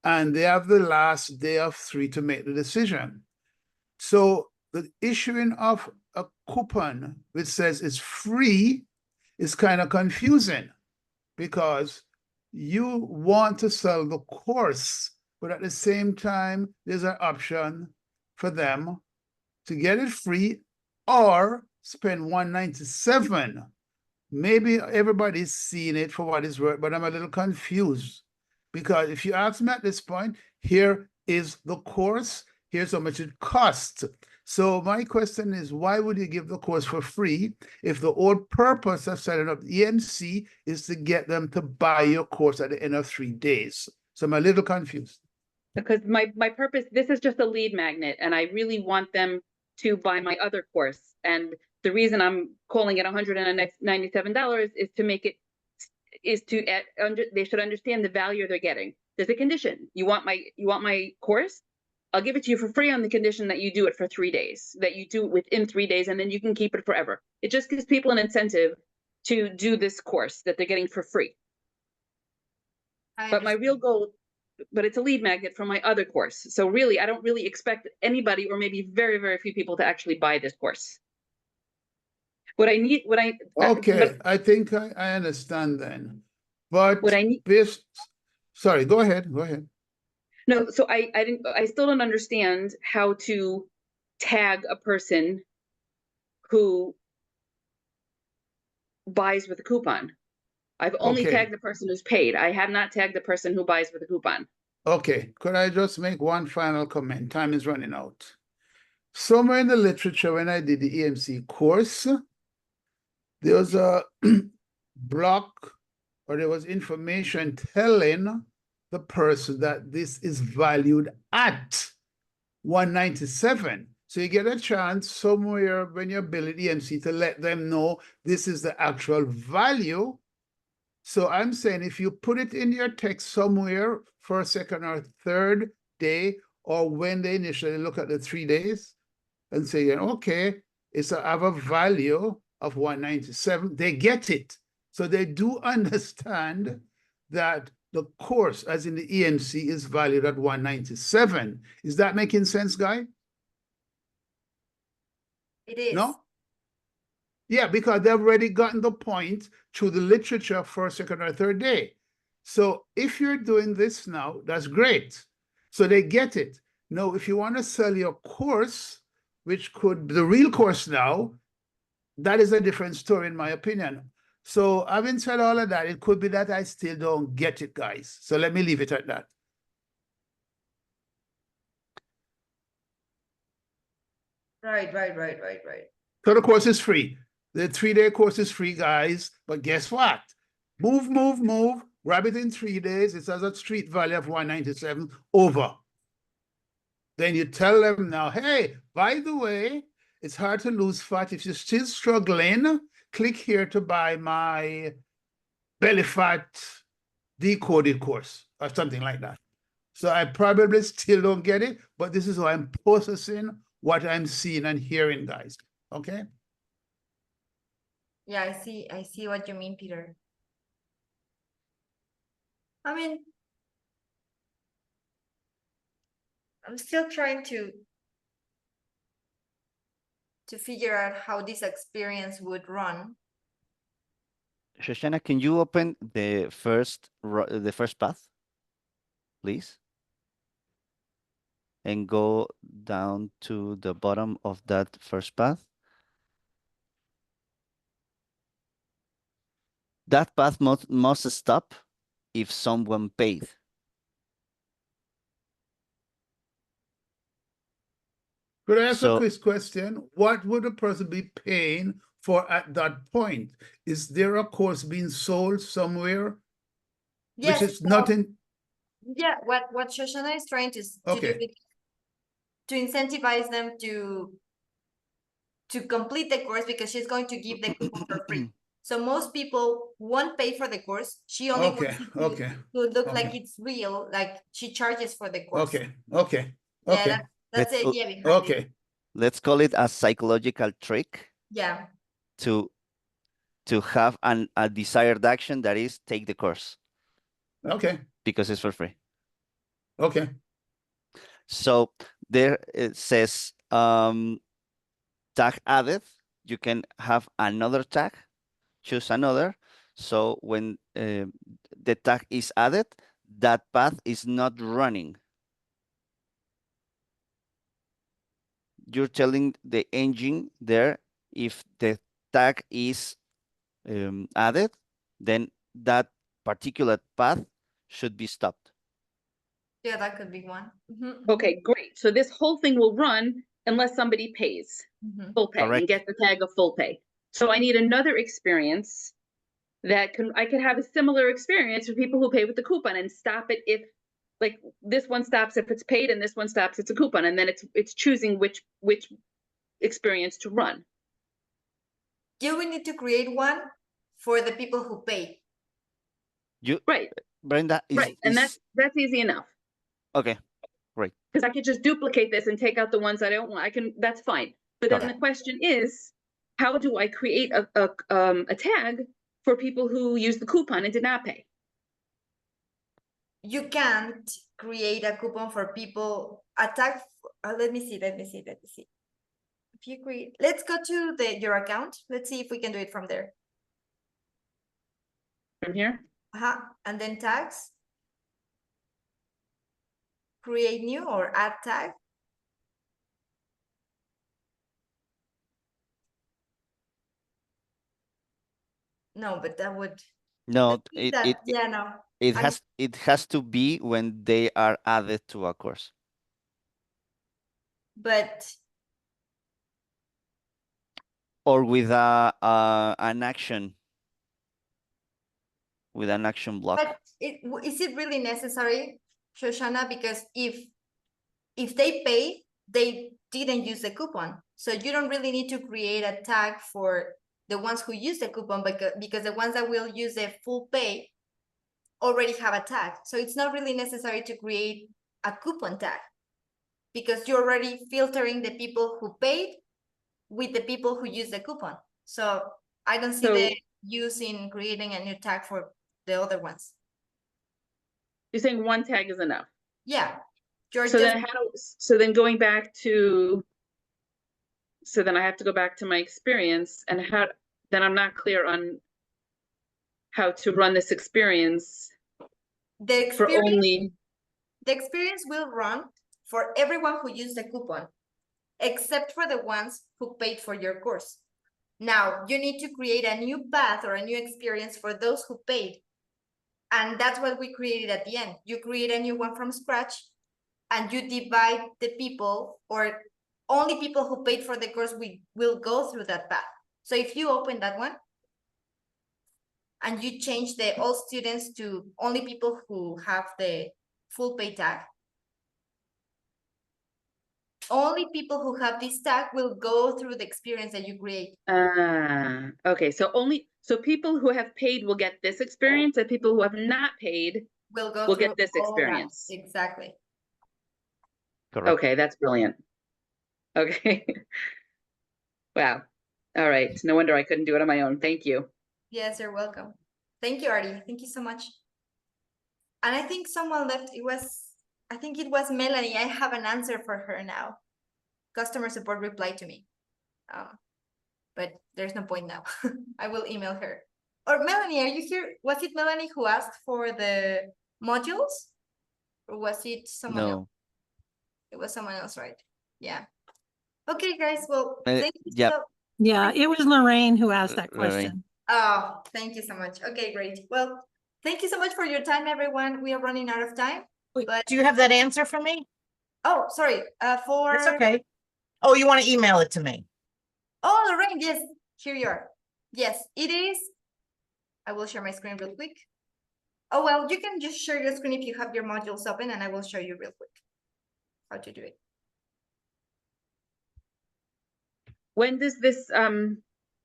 and they have the last day of 3 to make the decision. So the issuing of a coupon which says it's free is kind of confusing, because you want to sell the course, but at the same time, there's an option for them to get it free or spend $197. Maybe everybody's seeing it for what it's worth, but I'm a little confused, because if you ask me at this point, here is the course, here's how much it costs. So my question is, why would you give the course for free if the whole purpose of setting up EMC is to get them to buy your course at the end of 3 days? So I'm a little confused. Because my purpose, this is just a lead magnet, and I really want them to buy my other course. And the reason I'm calling it $197 is to make it, they should understand the value they're getting. There's a condition. You want my course? I'll give it to you for free on the condition that you do it for 3 days, that you do it within 3 days, and then you can keep it forever. It just gives people an incentive to do this course that they're getting for free. But my real goal but it's a lead magnet for my other course. So really, I don't really expect anybody, or maybe very, very few people, to actually buy this course. Okay, I think I understand then. But What I need, sorry, go ahead. no, so I still don't understand how to tag a person who buys with a coupon. I've only Okay. tagged the person who's paid. I have not tagged the person who buys with a coupon. Okay, could I just make one final comment? Time is running out. Somewhere in the literature, when I did the EMC course, there was a block, or there was information telling the person that this is valued at 197. So you get a chance somewhere when you're building EMC to let them know this is the actual value. So I'm saying if you put it in your text somewhere for a second or third day, or when they initially look at the 3 days and say, okay, it's a have a value of 197, they get it. So they do understand that the course, as in the EMC, is valued at 197. Is that making sense, Guy? It is. No? Yeah, because they've already gotten the point through the literature for a second or third day. So if you're doing this now, that's great. So they get it. Now, if you want to sell your course, which could be the real course now, that is a different story in my opinion. So having said all of that, it could be that I still don't get it, guys. So let me leave it at that. Right. So the course is free. The 3-day course is free, guys. But guess what? Move. Grab it in 3 days. It has a street value of 197 over. Then you tell them now, hey, by the way, it's hard to lose fat. If you're still struggling, click here to buy my belly fat decoded course or something like that. So I probably still don't get it, but this is how I'm processing what I'm seeing and hearing, guys. Okay? Yeah, I see what you mean, Peter. I mean, I'm still trying to figure out how this experience would run. Shoshana, can you open the first path, please? And go down to the bottom of that first path. That path must stop if someone paid. Could I ask a quick question? What would a person be paying for at that point? Is there a course being sold somewhere? Yes, which is nothing. Yeah, what Shoshana is trying to do is to incentivize them to complete the course, because she's going to give the coupon for free. So most people won't pay for the course. She only wants it to look like it's real, like she charges for the course. Yeah, that's the idea behind it. Let's call it a psychological trick. Yeah. To have a desired action, that is take the course. Okay. Because it's for free. Okay. So there it says tag added. You can have another tag, choose another. So when the tag is added, that path is not running. You're telling the engine there, if the tag is added, then that particular path should be stopped. Yeah, that could be one. Okay, great. So this whole thing will run unless somebody pays full pay and get the tag of full pay. So I need another experience that I could have a similar experience for people who pay with the coupon and stop it if, like, this one stops if it's paid and this one stops it's a coupon, and then it's choosing which experience to run. You will need to create one for the people who pay. Right, Brenda, and that's easy enough. Okay, great. Because I could just duplicate this and take out the ones I don't want. That's fine. But then the question is, how do I create a tag for people who use the coupon and did not pay? You can't create a coupon for people attack. Let me see. If you create, let's go to your account. Let's see if we can do it from there. From here? And then tags. Create new or add tag. No, but that would. No, Yeah, no. it has to be when they are added to a course. But. Or with an action. With an action block. But is it really necessary, Shoshana? Because if they pay, they didn't use the coupon. So you don't really need to create a tag for the ones who use the coupon, because the ones that will use the full pay already have a tag. So it's not really necessary to create a coupon tag, because you're already filtering the people who paid with the people who use the coupon. So I don't see the use in creating a new tag for the other ones. You're saying one tag is enough? Yeah. So then going back to, so then I have to go back to my experience, and then I'm not clear on how to run this experience. The experience will run for everyone who used the coupon, except for the ones who paid for your course. Now, you need to create a new path or a new experience for those who paid. And that's what we created at the end. You create a new one from scratch, and you divide the people, or only people who paid for the course will go through that path. So if you open that one, and you change the all students to only people who have the full pay tag, only people who have this tag will go through the experience that you create. Okay, so people who have paid will get this experience, and people who have not paid will get this experience. Exactly. Correct. Okay, that's brilliant. Okay. Wow. All right. No wonder I couldn't do it on my own. Thank you. Yes, you're welcome. Thank you, Artie. Thank you so much. And I think someone left. I think it was Melanie. I have an answer for her now. Customer support replied to me. But there's no point now. I will email her. Or Melanie, are you here? Was it Melanie who asked for the modules? Or was it someone else? It was someone else, right? Yeah. Okay, guys. Well, thank you. Yep. Yeah, it was Lorraine who asked that question. Oh, thank you so much. Okay, great. Well, thank you so much for your time, everyone. We are running out of time. But do you have that answer for me? Oh, sorry. It's okay. Oh, you want to email it to me? Oh, Lorraine, yes. Here you are. Yes, it is. I will share my screen real quick. Oh, well, you can just share your screen if you have your modules open, and I will show you real quick how to do it. When does this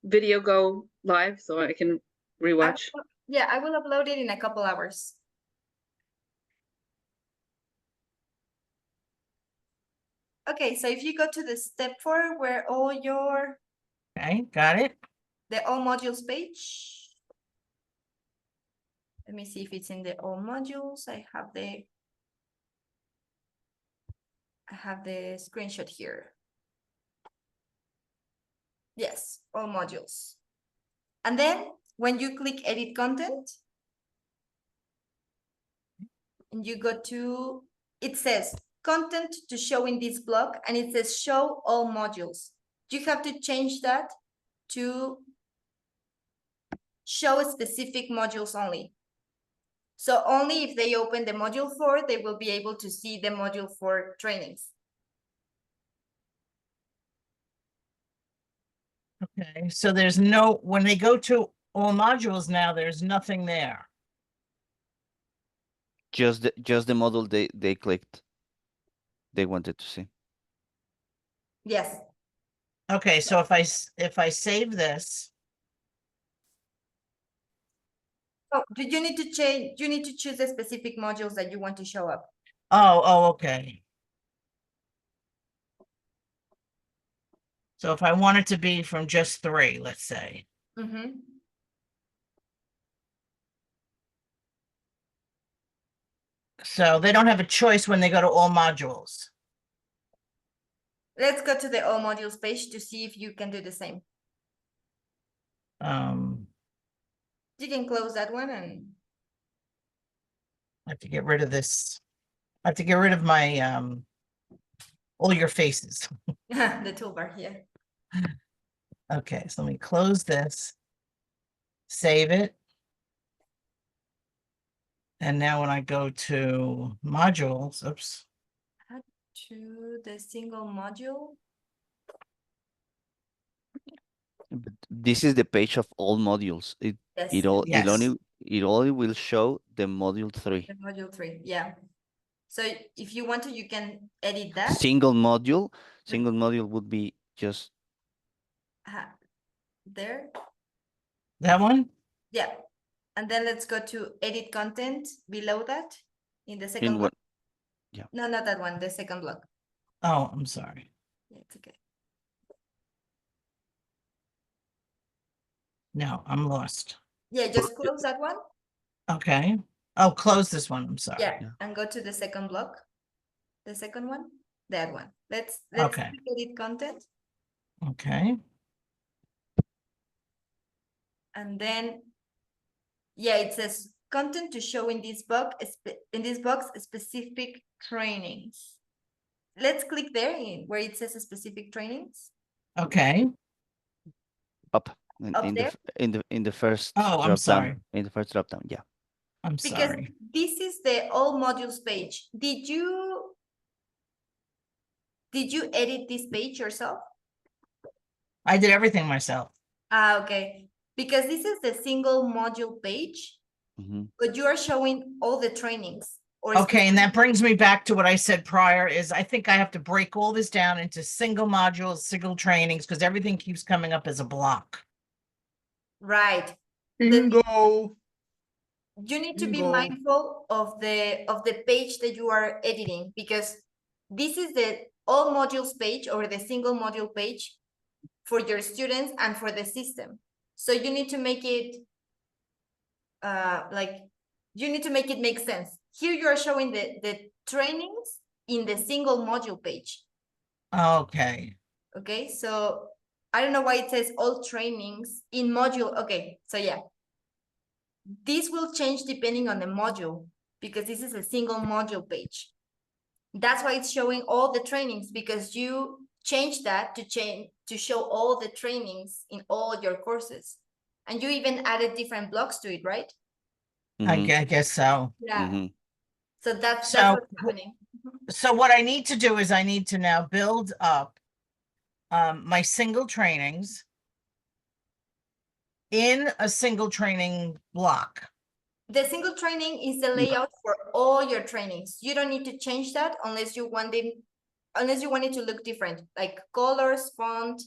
video go live so I can rewatch? I will upload it in a couple hours. Okay, so if you go to the step 4 where all your... Okay, got it. The all modules page. Let me see if it's in the all modules. I have the screenshot here. Yes, all modules. And then when you click edit content, and you go to, it says content to show in this block, and it says show all modules. You have to change that to show specific modules only. So only if they open the module 4, they will be able to see the module 4 trainings. Okay, so there's no, when they go to all modules now, there's nothing there. Just the model they clicked. They wanted to see. Yes. Okay, so if I save this. Oh, you need to change, you need to choose the specific modules that you want to show up. Oh, okay. So if I want it to be from just 3, let's say. Mm-hmm. So they don't have a choice when they go to all modules. Let's go to the all modules page to see if you can do the same. You can close that one and I have to get rid of this. I have to get rid of my, all your faces. the toolbar here. Okay, so let me close this. Save it. And now when I go to modules, oops, To the single module. But this is the page of all modules. It Yes, it all Yes. it only will show the module 3. the module 3. Yeah. So if you want to, you can edit that. Single module would be just There. that one? Yeah. And then let's go to edit content below that in the second in block. what? Yeah. No, not that one, the second block. Oh, I'm sorry. Yeah, it's okay. No, I'm lost. Yeah, just close that one. Okay. Oh, close this one. I'm sorry. Yeah, Yeah. and go to the second block. The second one, that one. Let's Okay. edit content. Okay. And then, yeah, it says content to show in this box, specific trainings. Let's click there where it says specific trainings. Okay. Up Up there? in the first Oh, I'm drop sorry. down. In the first drop down, yeah. I'm Because sorry. this is the all modules page. Did you edit this page yourself? I did everything myself. Ah, okay. Because this is the single module page, but you are showing all the trainings. Or Okay, and that brings me back to what I said prior is I think I have to break all this down into single modules, single trainings, because everything keeps coming up as a block. right. Bingo. You need to be Bingo. mindful of the page that you are editing, because this is the all modules page or the single module page for your students and for the system. So you need to make it you need to make it make sense. Here you are showing the trainings in the single module page. Okay. Okay, so I don't know why it says all trainings in module. Okay, so yeah. This will change depending on the module, because this is a single module page. That's why it's showing all the trainings, because you change that to show all the trainings in all your courses. And you even added different blocks to it, right? I guess so. Yeah. So that's So- what's happening. So what I need to do is I need to now build up my single trainings in a single training block. The single training is the layout for all your trainings. You don't need to change that unless you want it to look different, like colors, font,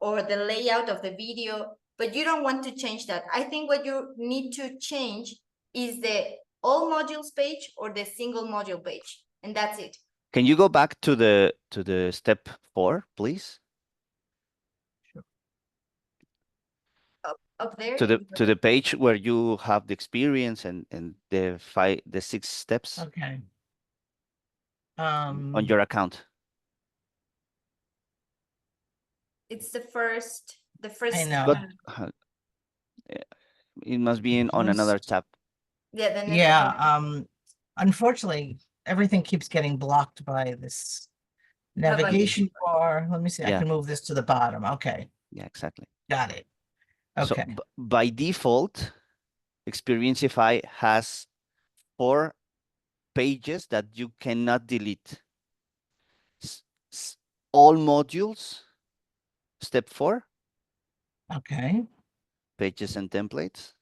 or the layout of the video, but you don't want to change that. I think what you need to change is the all modules page or the single module page, and that's it. Can you go back to the step 4, please? Up there. To the page where you have the experience and the 6 steps Okay. on your account. It's the first. I know. But it must be on another tab. Yeah. The next Yeah. one. Unfortunately, everything keeps getting blocked by this navigation bar. Let me see. I Yeah. can move this to the bottom. Okay. Yeah, exactly. Got it. So Okay. by default, Experienceify has 4 pages that you cannot delete. All modules, step 4, Okay. pages and templates.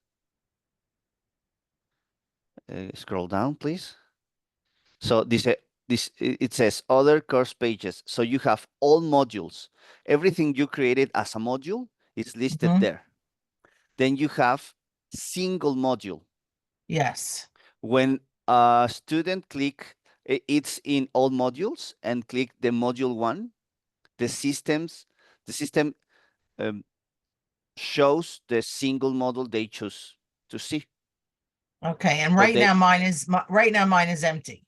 Scroll down, please. So it says other course pages. So you have all modules. Everything you created as a module is listed there. Then you have single module. Yes. When a student it's in all modules and click the module 1, the system shows the single module they choose to see. Okay, and So right they- now mine is empty.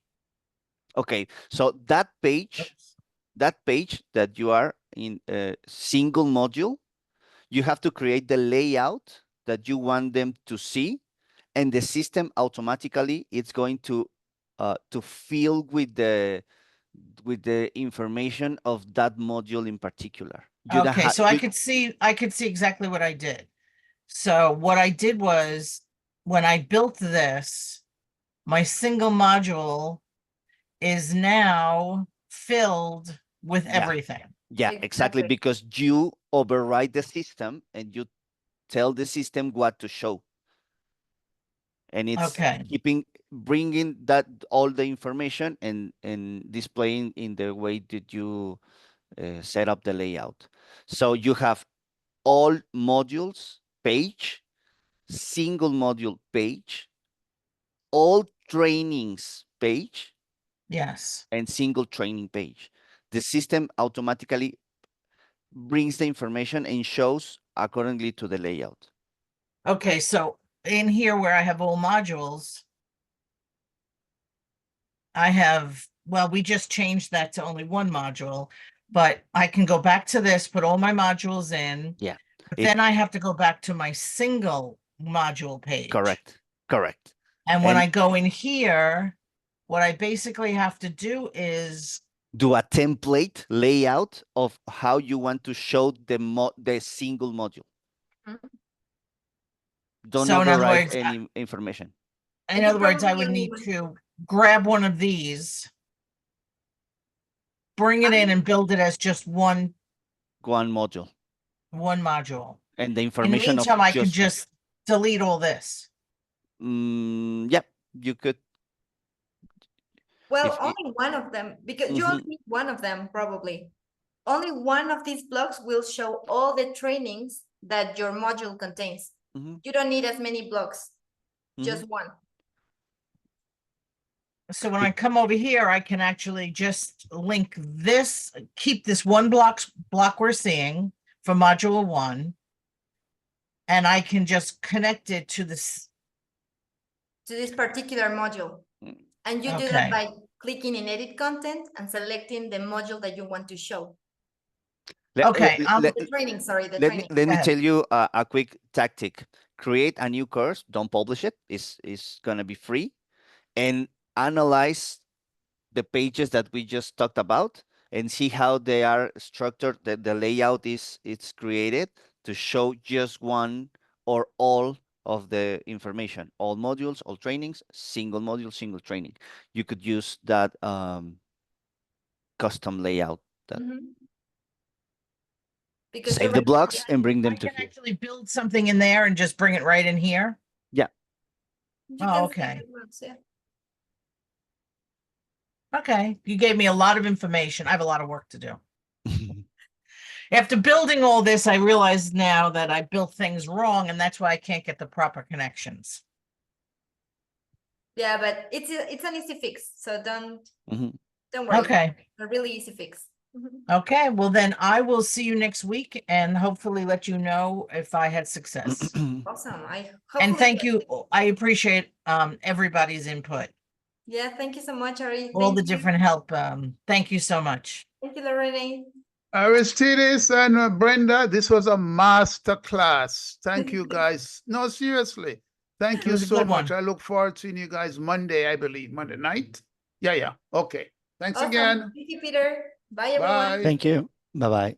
Okay, so that page that you are in a single module, you have to create the layout that you want them to see, and the system automatically it's going to fill with the information of that module in particular. You don't Okay, have so I could see exactly what I did. So what I did was when I built this, my single module is now filled with Yeah. everything. yeah, exactly, Exactly. because you override the system and you tell the system what to show. And it's Okay. bringing that all the information and displaying in the way that you set up the layout. So you have all modules page, single module page, all trainings page, Yes. and single training page. The system automatically brings the information and shows accordingly to the layout. Okay, so in here where I have all modules, I have, well, we just changed that to only one module, but I can go back to this, put all my modules in. Yeah, But it- then I have to go back to my single module page. correct. And when And- I go in here, what I basically have to do is, Do a template layout of how you want to show the single module. Mhm. Don't So in other override words, any information. in And you other words, I probably would only need want- to grab one of these, bring it in and build it as just one Module module. and the In the information of meantime, I can just just delete all this. yeah, you could. Well, If only one of them, because you only need one of them, probably. Only one of these blocks will show all the trainings that your module contains. Mhm. You don't need as many blocks, just Mhm. one. So when I come over here, I can actually just link this, keep this one block we're seeing for module 1. And I can just connect it to this. To this particular module. Mm. And you do Okay. that by clicking in edit content and selecting the module that you want to show. Okay, The training, sorry, the training. Let Go me ahead. tell you a quick tactic. Create a new course, don't publish it. It's gonna be free, and analyze the pages that we just talked about and see how they are structured. The layout it's created to show just one or all of the information, all modules, all trainings, single module, single training. You could use that custom layout. That Mhm. Because save the already- blocks and bring them I to can here. actually build something in there and just bring it right in here. you Oh, can save okay. it once, yeah. Okay, you gave me a lot of information. I have a lot of work to do. After building all this, I realize now that I built things wrong, and that's why I can't get the proper connections. Yeah, but it's an easy fix, so don't Mhm. worry. Okay, A really easy fix. Mhm. okay, well then I will see you next week and hopefully let you know if I had success. Awesome. I And hopefully- thank you, I appreciate everybody's input, Yeah, thank you so much, Ari. all Thank the you. different help. Thank you so much. Thank you, Lorraine. Aristides and Brenda, this was a master class. Thank you guys. No, seriously. Thank It you was a so good much. one. I look forward to seeing you guys Monday, I believe. Monday night? Yeah. Okay. Thanks Awesome. again. Thank you, Peter. Bye, everyone. Bye. Thank you. Bye bye.